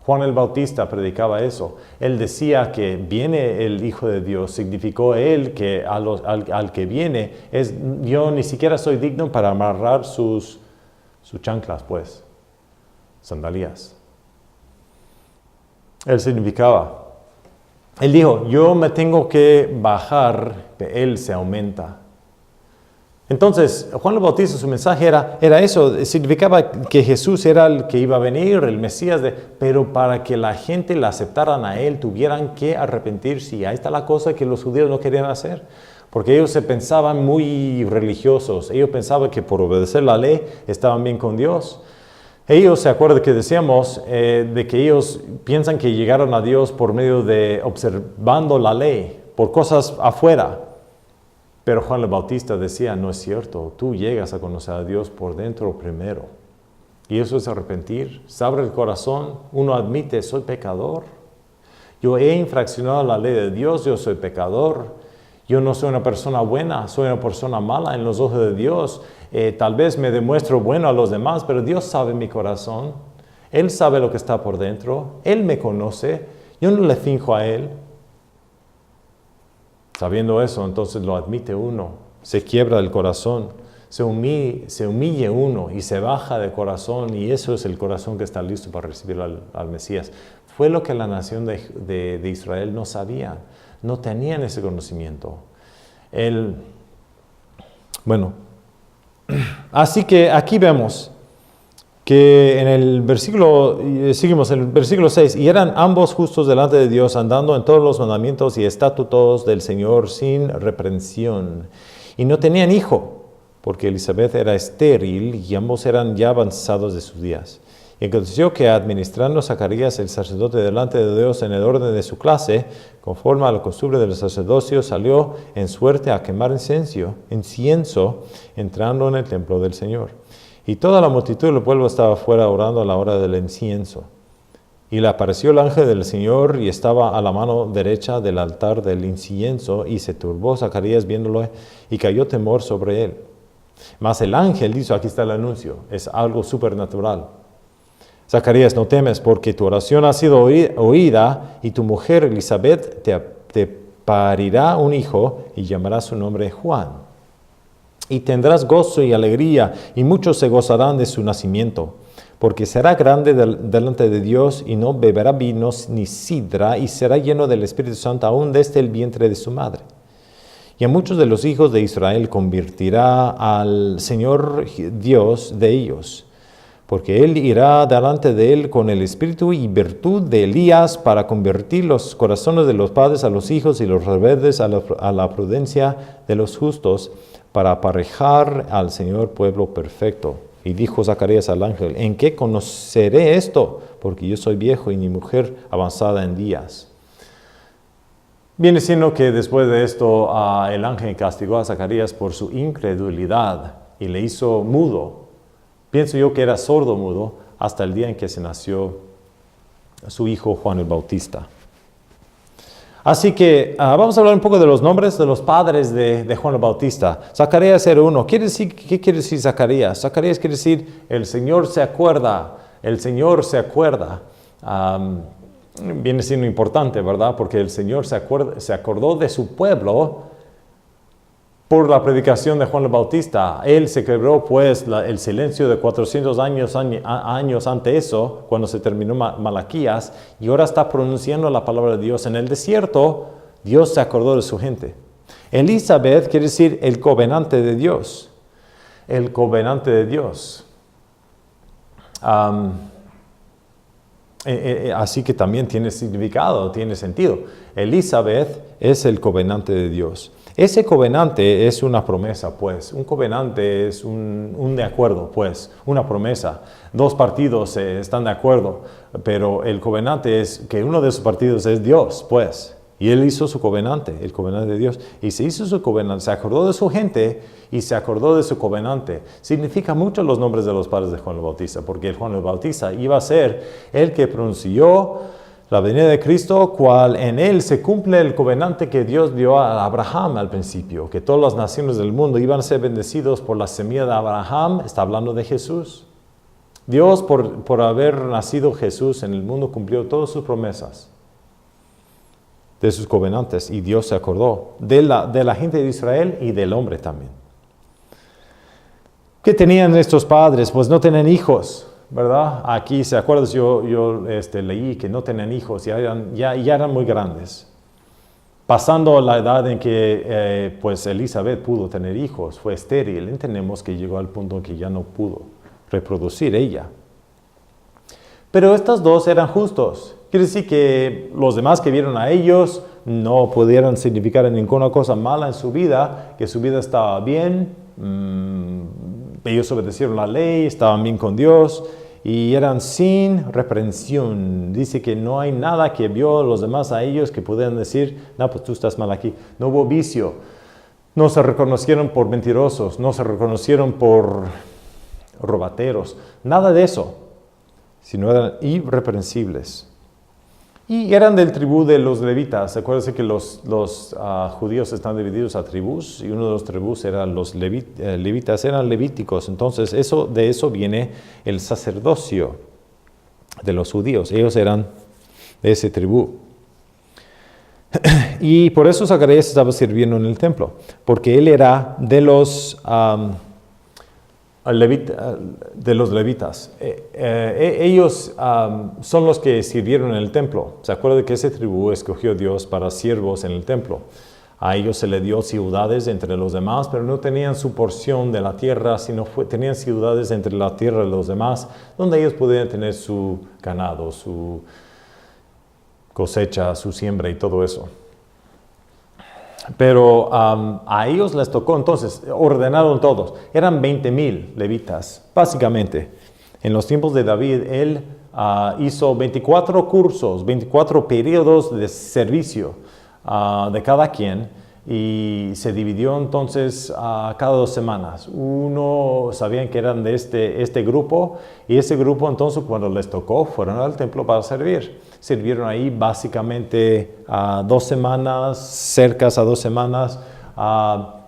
Juan el Bautista predicaba eso. Él decía que viene el Hijo de Dios, significó Él que al que viene, yo ni siquiera soy digno para amarrar sus chanclas, pues, sandalias. Él significaba. Él dijo, yo me tengo que bajar, Él se aumenta. Entonces, Juan el Bautista, su mensaje era eso, significaba que Jesús era el que iba a venir, el Mesías, pero para que la gente le aceptaran a Él, tuvieran que arrepentirse. Y ahí está la cosa que los judíos no querían hacer, porque ellos se pensaban muy religiosos, ellos pensaban que por obedecer la ley estaban bien con Dios. Ellos, se acuerdan que decíamos, de que ellos piensan que llegaron a Dios por medio de observando la ley, por cosas afuera. Pero Juan el Bautista decía, no es cierto, tú llegas a conocer a Dios por dentro primero. Y eso es arrepentir, se abre el corazón, uno admite, soy pecador. Yo he infraccionado la ley de Dios, yo soy pecador. Yo no soy una persona buena, soy una persona mala en los ojos de Dios. Tal vez me demuestro bueno a los demás, pero Dios sabe mi corazón. Él sabe lo que está por dentro. Él me conoce. Yo no le finjo a Él. Sabiendo eso, entonces lo admite uno. Se quiebra el corazón. Se humille uno y se baja de corazón. Y eso es el corazón que está listo para recibir al Mesías. Fue lo que la nación de Israel no sabía. No tenían ese conocimiento. Así que aquí vemos que en el versículo, seguimos en el versículo 6, y eran ambos justos delante de Dios, andando en todos los mandamientos y estatutos del Señor sin reprensión. Y no tenían hijo, porque Elisabet era estéril y ambos eran ya avanzados de sus días. Y aconteció que administrando Zacarías el sacerdote delante de Dios en el orden de su clase, conforme a la costumbre del sacerdocio, salió en suerte a quemar incienso, entrando en el templo del Señor. Y toda la multitud del pueblo estaba fuera orando a la hora del incienso. Y le apareció el ángel del Señor y estaba a la mano derecha del altar del incienso, y se turbó Zacarías viéndolo y cayó temor sobre él. Mas el ángel dijo, aquí está el anuncio, es algo supernatural. Zacarías, no temes, porque tu oración ha sido oída, y tu mujer Elisabet te parirá un hijo, y llamará su nombre Juan. Y tendrás gozo y alegría, y muchos se gozarán de su nacimiento, porque será grande delante de Dios, y no beberá vinos ni sidra, y será lleno del Espíritu Santo aún desde el vientre de su madre. Y a muchos de los hijos de Israel convertirá al Señor Dios de ellos, porque él irá delante de él con el espíritu y virtud de Elías para convertir los corazones de los padres a los hijos y los rebeldes a la prudencia de los justos, para aparejar al Señor pueblo perfecto. Y dijo Zacarías al ángel, ¿en qué conoceré esto? Porque yo soy viejo y mi mujer avanzada en días. Viene siendo que después de esto el ángel castigó a Zacarías por su incredulidad y le hizo mudo. Pienso yo que era sordo mudo hasta el día en que se nació su hijo Juan el Bautista. Así que vamos a hablar un poco de los nombres de los padres de Juan el Bautista. Zacarías era uno. ¿Qué quiere decir Zacarías? Zacarías quiere decir el Señor se acuerda. El Señor se acuerda. Viene siendo importante, ¿verdad? Porque el Señor se acordó de su pueblo por la predicación de Juan el Bautista. Él se quebró pues el silencio de 400 años ante eso, cuando se terminó Malaquías, y ahora está pronunciando la palabra de Dios. En el desierto, Dios se acordó de su gente. Elisabet quiere decir el covenante de Dios. El covenante de Dios. Así que también tiene significado, tiene sentido. Elisabet es el covenante de Dios. Ese covenante es una promesa, pues. Un covenante es un de acuerdo, pues. Una promesa. Dos partidos están de acuerdo, pero el covenante es que uno de esos partidos es Dios, pues. Y él hizo su covenante, el covenante de Dios. Y se hizo su covenante, se acordó de su gente y se acordó de su covenante. Significa mucho los nombres de los padres de Juan el Bautista, porque Juan el Bautista iba a ser el que pronunció la venida de Cristo, cual en él se cumple el covenante que Dios dio a Abraham al principio, que todas las naciones del mundo iban a ser bendecidos por la semilla de Abraham. Está hablando de Jesús. Dios, por haber nacido Jesús en el mundo, cumplió todas sus promesas de sus covenantes, y Dios se acordó de la gente de Israel y del hombre también. ¿Qué tenían estos padres? Pues no tenían hijos, ¿verdad? Aquí, ¿se acuerdan? Yo leí que no tenían hijos, ya eran muy grandes. Pasando la edad en que pues Elisabet pudo tener hijos, fue estéril, entendemos que llegó al punto en que ya no pudo reproducir ella. Pero estos dos eran justos. Quiere decir que los demás que vieron a ellos no pudieran significar ninguna cosa mala en su vida, que su vida estaba bien, ellos obedecieron la ley, estaban bien con Dios y eran sin reprensión. Dice que no hay nada que vio los demás a ellos que pudieran decir, no, pues tú estás mal aquí. No hubo vicio, no se reconocieron por mentirosos, no se reconocieron por robateros, nada de eso, sino eran irreprensibles. Y eran del tribu de los levitas. Acuérdense que los judíos están divididos a tribus y uno de los tribus eran los levitas, eran levíticos. Entonces de eso viene el sacerdocio de los judíos. Ellos eran de ese tribu. Y por eso Zacarías estaba sirviendo en el templo, porque él era de los levitas. Ellos son los que sirvieron en el templo. ¿Se acuerdan que ese tribu escogió Dios para siervos en el templo? A ellos se les dio ciudades entre los demás, pero no tenían su porción de la tierra, sino tenían ciudades entre la tierra de los demás, donde ellos podían tener su ganado, su cosecha, su siembra y todo eso. Pero a ellos les tocó, entonces, ordenaron todos. Eran 20,000 levitas, básicamente. En los tiempos de David, él hizo 24 cursos, 24 periodos de servicio de cada quien, y se dividió entonces cada 2 semanas. Uno sabían que eran de este grupo, y ese grupo entonces cuando les tocó fueron al templo para servir. Sirvieron ahí básicamente 2 semanas, cercas a 2 semanas,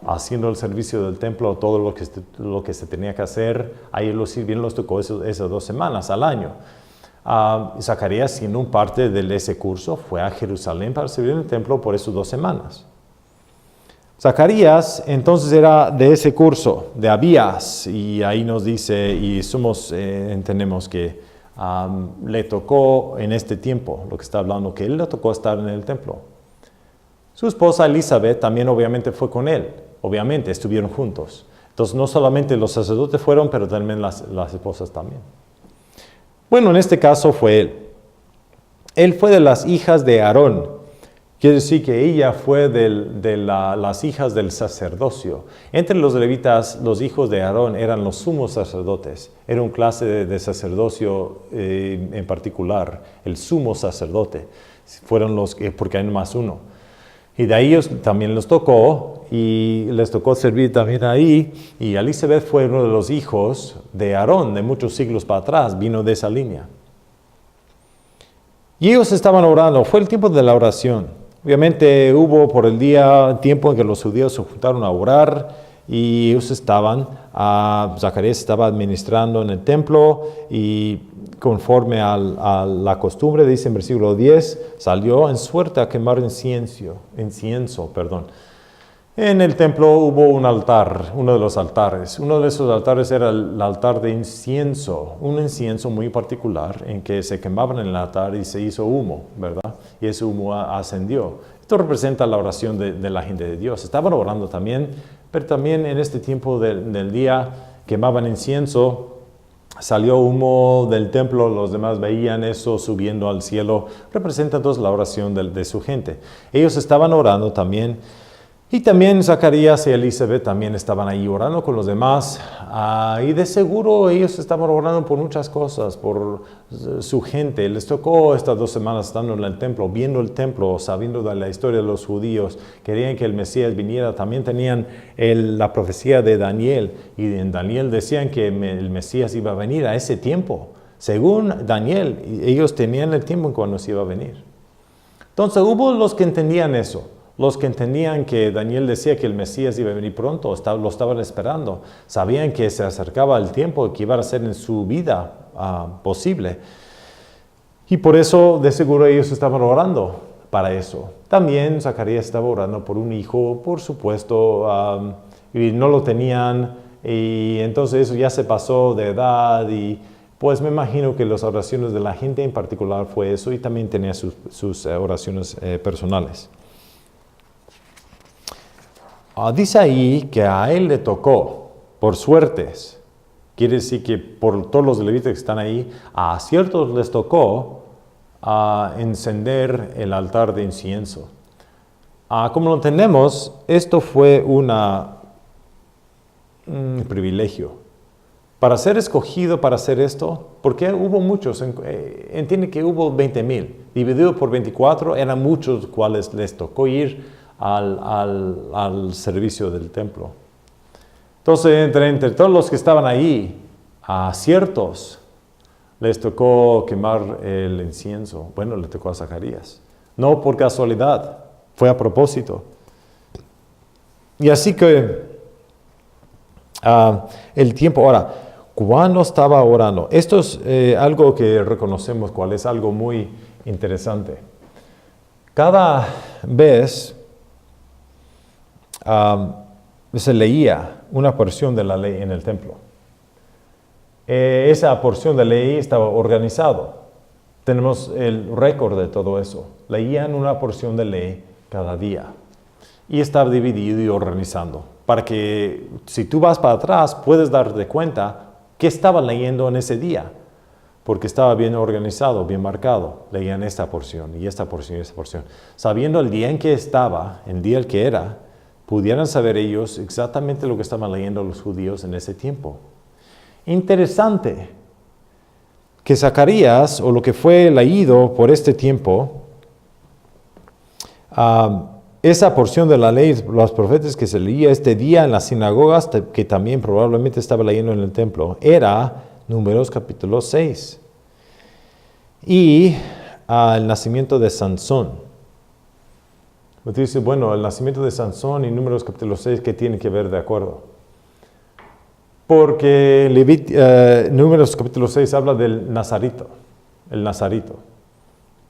haciendo el servicio del templo, todo lo que se tenía que hacer. Ahí los tocó esas 2 semanas al año. Zacarías, siendo un parte de ese curso, fue a Jerusalén para servir en el templo por esas 2 semanas. Zacarías entonces era de ese curso, de Abías, y ahí nos dice, y entendemos que le tocó en este tiempo, lo que está hablando, que él le tocó estar en el templo. Su esposa Elizabeth también obviamente fue con él, obviamente estuvieron juntos. Entonces no solamente los sacerdotes fueron, pero también las esposas también. Bueno, en este caso fue él. Él fue de las hijas de Aarón. Quiere decir que ella fue de las hijas del sacerdocio. Entre los levitas, los hijos de Aarón eran los sumos sacerdotes. Era un clase de sacerdocio en particular, el sumo sacerdote. Fueron porque hay más uno. Y de ahí ellos también les tocó, y les tocó servir también ahí. Y Elizabeth fue uno de los hijos de Aarón, de muchos siglos para atrás, vino de esa línea. Y ellos estaban orando, fue el tiempo de la oración. Obviamente hubo por el día tiempo en que los judíos se juntaron a orar y ellos Zacarías estaba administrando en el templo y conforme a la costumbre, dice en versículo 10, salió en suerte a quemar incienso. En el templo hubo un altar, uno de los altares. Uno de esos altares era el altar de incienso, un incienso muy particular en que se quemaban en el altar y se hizo humo, ¿verdad? Y ese humo ascendió. Esto representa la oración de la gente de Dios. Estaban orando también, pero también en este tiempo del día quemaban incienso, salió humo del templo, los demás veían eso subiendo al cielo. Representa entonces la oración de su gente. Ellos estaban orando también. Y también Zacarías y Elizabeth también estaban ahí orando con los demás. Y de seguro ellos estaban orando por muchas cosas, por su gente. Les tocó estas 2 semanas estando en el templo, viendo el templo, sabiendo de la historia de los judíos. Querían que el Mesías viniera. También tenían la profecía de Daniel. Y en Daniel decían que el Mesías iba a venir a ese tiempo. Según Daniel, ellos tenían el tiempo en cuando se iba a venir. Entonces hubo los que entendían eso. Los que entendían que Daniel decía que el Mesías iba a venir pronto, lo estaban esperando. Sabían que se acercaba el tiempo que iba a ser en su vida posible. Y por eso, de seguro, ellos estaban orando para eso. También Zacarías estaba orando por un hijo, por supuesto, y no lo tenían. Y entonces eso ya se pasó de edad y pues me imagino que las oraciones de la gente en particular fue eso y también tenía sus oraciones personales. Dice ahí que a él le tocó, por suertes. Quiere decir que por todos los levitas que están ahí, a ciertos les tocó encender el altar de incienso. Como lo entendemos, esto fue un privilegio. Para ser escogido para hacer esto, porque hubo muchos, entiende que hubo 20,000, dividido por 24, eran muchos cuales les tocó ir al servicio del templo. Entonces, entre todos los que estaban ahí, a ciertos les tocó quemar el incienso. Bueno, le tocó a Zacarías. No por casualidad, fue a propósito. Y así que el tiempo, ahora, ¿cuándo estaba orando? Esto es algo que reconocemos, cuál es algo muy interesante. Cada vez se leía una porción de la ley en el templo. Esa porción de ley estaba organizado. Tenemos el récord de todo eso. Leían una porción de ley cada día. Y estaba dividido y organizando. Para que si tú vas para atrás, puedes darte cuenta qué estaban leyendo en ese día. Porque estaba bien organizado, bien marcado. Leían esta porción y esta porción y esta porción. Sabiendo el día en que estaba, el día en que era, pudieran saber ellos exactamente lo que estaban leyendo los judíos en ese tiempo. Interesante que Zacarías, o lo que fue leído por este tiempo, esa porción de la ley, los profetas que se leía este día en las sinagogas, que también probablemente estaba leyendo en el templo, era Números capítulo 6. Y el nacimiento de Sansón. Usted dice, bueno, el nacimiento de Sansón y Números capítulo 6, ¿qué tiene que ver de acuerdo? Porque Números capítulo 6 habla del nazarito, el nazarito.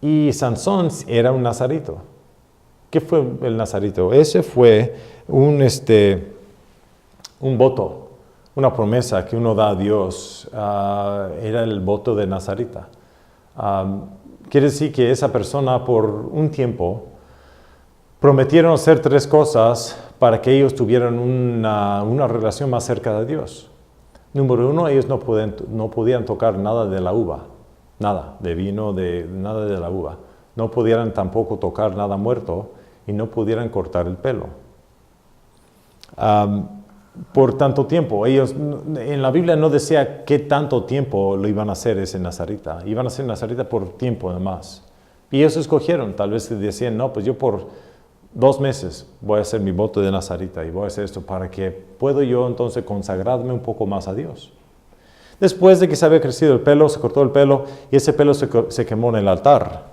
Y Sansón era un nazarito. ¿Qué fue el nazarito? Ese fue un voto, una promesa que uno da a Dios. Era el voto de nazarita. Quiere decir que esa persona por un tiempo prometieron hacer 3 cosas para que ellos tuvieran una relación más cerca de Dios. Número 1, ellos no podían tocar nada de la uva, nada de vino, nada de la uva. No pudieran tampoco tocar nada muerto y no pudieran cortar el pelo. Por tanto tiempo, ellos, en la Biblia no decía qué tanto tiempo lo iban a hacer ese nazarita. Iban a ser nazarita por tiempo nada más. Y ellos escogieron, tal vez decían, no, pues yo por 2 meses voy a hacer mi voto de nazarita y voy a hacer esto para que puedo yo entonces consagrarme un poco más a Dios. Después de que se había crecido el pelo, se cortó el pelo y ese pelo se quemó en el altar.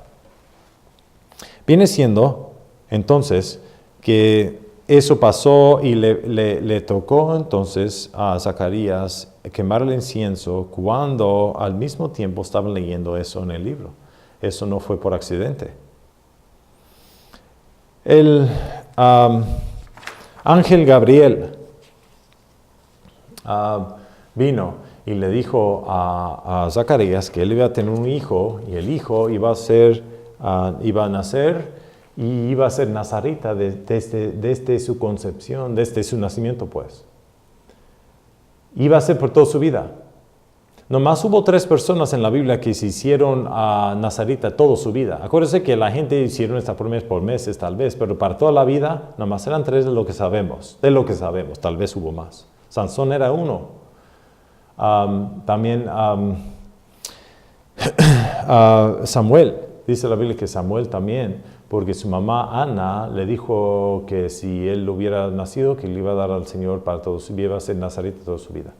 Viene siendo entonces que eso pasó y le tocó entonces a Zacarías quemar el incienso cuando al mismo tiempo estaban leyendo eso en el libro. Eso no fue por accidente. El ángel Gabriel vino y le dijo a Zacarías que él iba a tener un hijo y el hijo iba a nacer y iba a ser nazarita desde su concepción, desde su nacimiento pues. Iba a ser por toda su vida. Nomás hubo 3 personas en la Biblia que se hicieron nazarita toda su vida. Acuérdense que la gente hicieron esta promesa por meses tal vez, pero para toda la vida nomás eran 3 de lo que sabemos. Tal vez hubo más. Sansón era uno. También Samuel. Dice la Biblia que Samuel también, porque su mamá Ana le dijo que si él hubiera nacido, que le iba a dar al Señor para todo su vida, iba a ser nazarita toda su vida.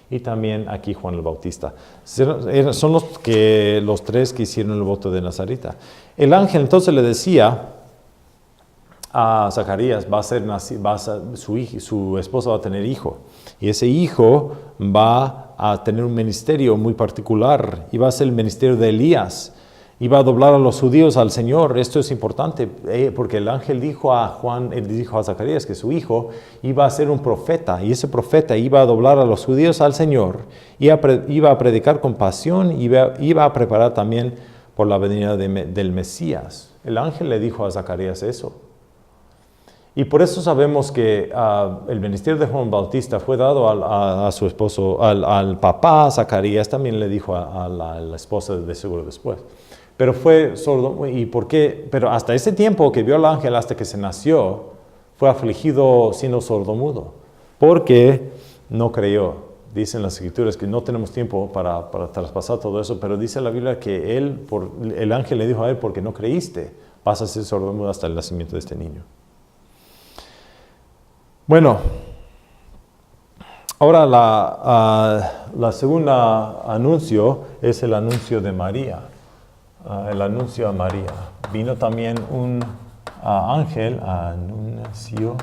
Y también aquí Juan el Bautista. Son los 3 que hicieron el voto de nazarita. El ángel entonces le decía a Zacarías, su esposa va a tener hijo. Y ese hijo va a tener un ministerio muy particular. Y va a ser el ministerio de Elías. Iba a doblar a los judíos al Señor. Esto es importante porque el ángel dijo a Zacarías que su hijo iba a ser un profeta y ese profeta iba a doblar a los judíos al Señor, iba a predicar con pasión, iba a preparar también por la venida del Mesías. El ángel le dijo a Zacarías eso. Y por eso sabemos que el ministerio de Juan Bautista fue dado a su esposo, al papá Zacarías, también le dijo a la esposa de seguro después. Pero fue sordo. ¿Y por qué? Pero hasta ese tiempo que vio al ángel, hasta que se nació, fue afligido siendo sordomudo, porque no creyó. Dicen las escrituras que no tenemos tiempo para traspasar todo eso, pero dice la Biblia que el ángel le dijo a él, porque no creíste, vas a ser sordomudo hasta el nacimiento de este niño. Bueno, Ahora la segunda anuncio es el anuncio de María. El anuncio a María. Vino también un ángel, anunció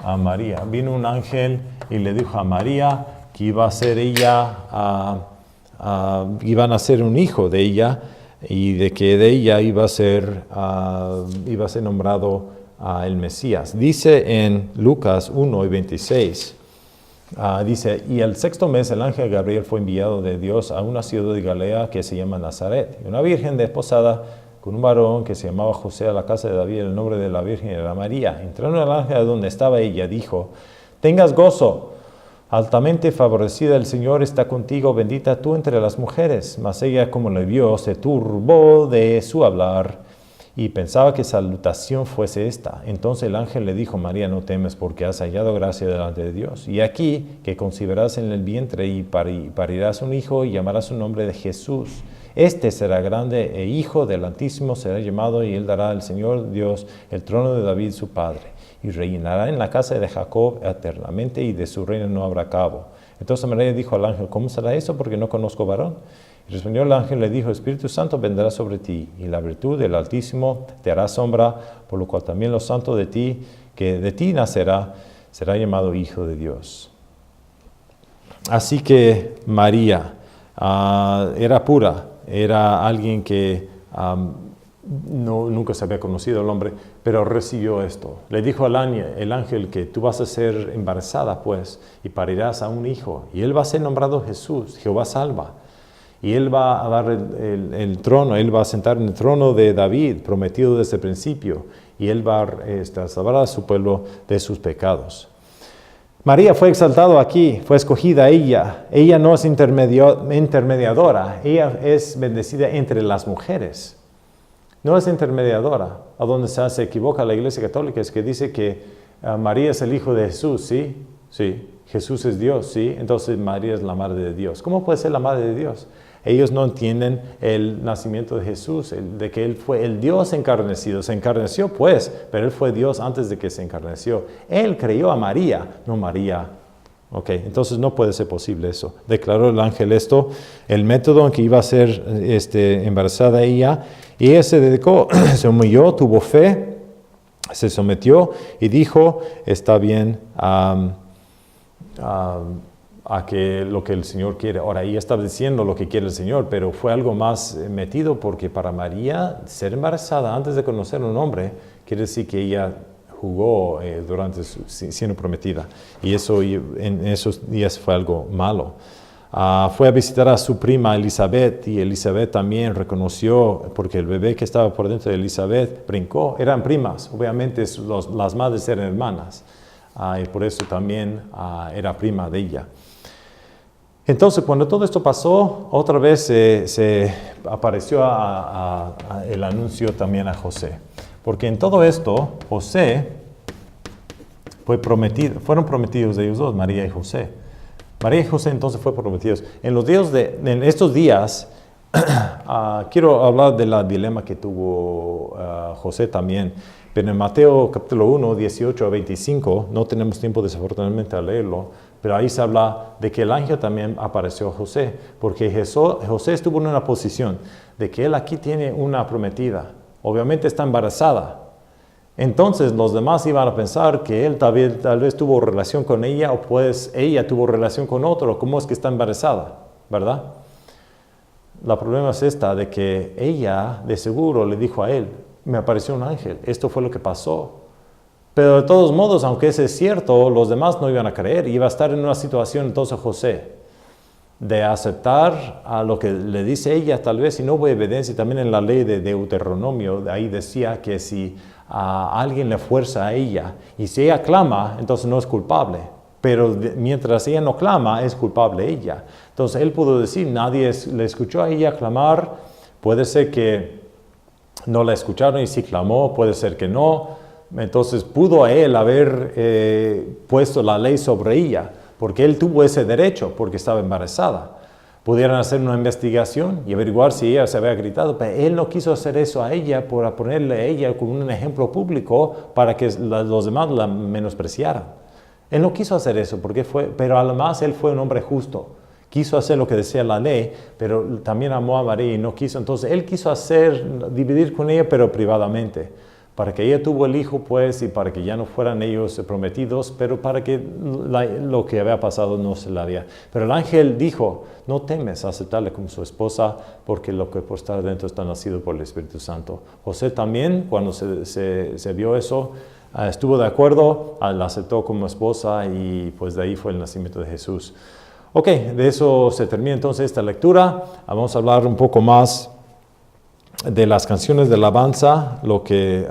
a María. Vino un ángel y le dijo a María que iba a ser ella, iban a ser un hijo de ella y de que de ella iba a ser nombrado el Mesías. Dice en Lucas 1:26. Dice, y el sexto mes el ángel Gabriel fue enviado de Dios a una ciudad de Galilea que se llama Nazaret. Y una virgen desposada con un varón que se llamaba José a la casa de David, el nombre de la virgen era María. Entrando el ángel a donde estaba ella, dijo, tengas gozo, altamente favorecida el Señor está contigo, bendita tú entre las mujeres. Mas ella, como le vio, se turbó de su hablar y pensaba que salutación fuese esta. Entonces el ángel le dijo, María, no temes porque has hallado gracia delante de Dios. Y aquí que concebirás en el vientre y parirás un hijo y llamarás su nombre de Jesús. Este será grande e hijo del Altísimo será llamado y él dará al Señor Dios el trono de David su padre. Y reinará en la casa de Jacob eternamente y de su reino no habrá cabo. Entonces María dijo al ángel, ¿cómo será eso? Porque no conozco varón. Y respondió el ángel, le dijo, Espíritu Santo vendrá sobre ti, y la virtud del Altísimo te hará sombra, por lo cual también lo santo de ti, que de ti nacerá, será llamado Hijo de Dios. Así que María era pura, era alguien que nunca se había conocido el hombre, pero recibió esto. Le dijo el ángel que tú vas a ser embarazada, pues, y parirás a un hijo, y él va a ser nombrado Jesús, Jehová salva. Y él va a dar el trono, él va a sentar en el trono de David, prometido desde el principio, y él va a salvar a su pueblo de sus pecados. María fue exaltada aquí, fue escogida ella. Ella no es intermediadora, ella es bendecida entre las mujeres. No es intermediadora. A donde se equivoca la Iglesia Católica es que dice que María es el hijo de Jesús, ¿sí? Sí. Jesús es Dios, ¿sí? Entonces María es la madre de Dios. ¿Cómo puede ser la madre de Dios? Ellos no entienden el nacimiento de Jesús, de que Él fue el Dios encarnecido. Se encarneció, pues, pero Él fue Dios antes de que se encarneció. Él creyó a María, no María. Ok, entonces no puede ser posible eso. Declaró el ángel esto, el método en que iba a ser embarazada ella, y ella se dedicó, se humilló, tuvo fe, se sometió y dijo, está bien, a que lo que el Señor quiere. Ahora, ella estaba diciendo lo que quiere el Señor, pero fue algo más metido porque para María ser embarazada antes de conocer a un hombre quiere decir que ella jugó durante siendo prometida y eso en esos días fue algo malo. Fue a visitar a su prima Elizabeth y Elizabeth también reconoció porque el bebé que estaba por dentro de Elizabeth brincó, eran primas, obviamente las madres eran hermanas. Y por eso también era prima de ella. Entonces, cuando todo esto pasó, otra vez se apareció el anuncio también a José. Porque en todo esto, José fueron prometidos de ellos dos, María y José. María y José entonces fueron prometidos. En estos días, quiero hablar del dilema que tuvo José también. Pero en Mateo capítulo 1, 18 a 25, no tenemos tiempo desafortunadamente a leerlo, pero ahí se habla de que el ángel también apareció a José, porque José estuvo en una posición de que él aquí tiene una prometida, obviamente está embarazada. Entonces los demás iban a pensar que él tal vez tuvo relación con ella, o pues ella tuvo relación con otro, ¿cómo es que está embarazada? ¿Verdad? La problema es esta, de que ella de seguro le dijo a él, me apareció un ángel, esto fue lo que pasó. Pero de todos modos, aunque eso es cierto, los demás no iban a creer. Iba a estar en una situación entonces José de aceptar a lo que le dice ella, tal vez, si no hubo evidencia. También en la ley de Deuteronomio, ahí decía que si alguien le fuerza a ella, y si ella clama, entonces no es culpable. Pero mientras ella no clama, es culpable ella. Entonces él pudo decir, nadie le escuchó a ella clamar, puede ser que no la escucharon y si clamó, puede ser que no. Entonces pudo a él haber puesto la ley sobre ella, porque él tuvo ese derecho, porque estaba embarazada. Pudieran hacer una investigación y averiguar si ella se había gritado, pero él no quiso hacer eso a ella por ponerle a ella como un ejemplo público para que los demás la menospreciaran. Él no quiso hacer eso, pero además él fue un hombre justo. Quiso hacer lo que decía la ley, pero también amó a María y no quiso. Entonces él quiso dividir con ella, pero privadamente, para que ella tuvo el hijo, pues, y para que ya no fueran ellos prometidos, pero para que lo que había pasado no se la haría. Pero el ángel dijo, no temes aceptarle como su esposa, porque lo que por estar dentro está nacido por el Espíritu Santo. José también, cuando se vio eso, estuvo de acuerdo, la aceptó como esposa y pues de ahí fue el nacimiento de Jesús. Ok, de eso se termina entonces esta lectura. Vamos a hablar un poco más de las canciones de alabanza, lo que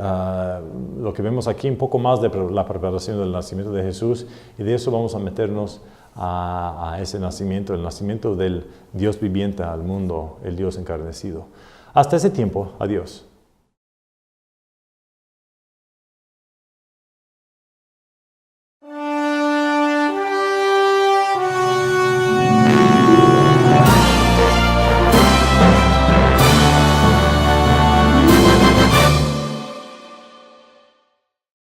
vemos aquí, un poco más de la preparación del nacimiento de Jesús, y de eso vamos a meternos a ese nacimiento, el nacimiento del Dios viviente al mundo, el Dios encarnecido. Hasta ese tiempo, adiós.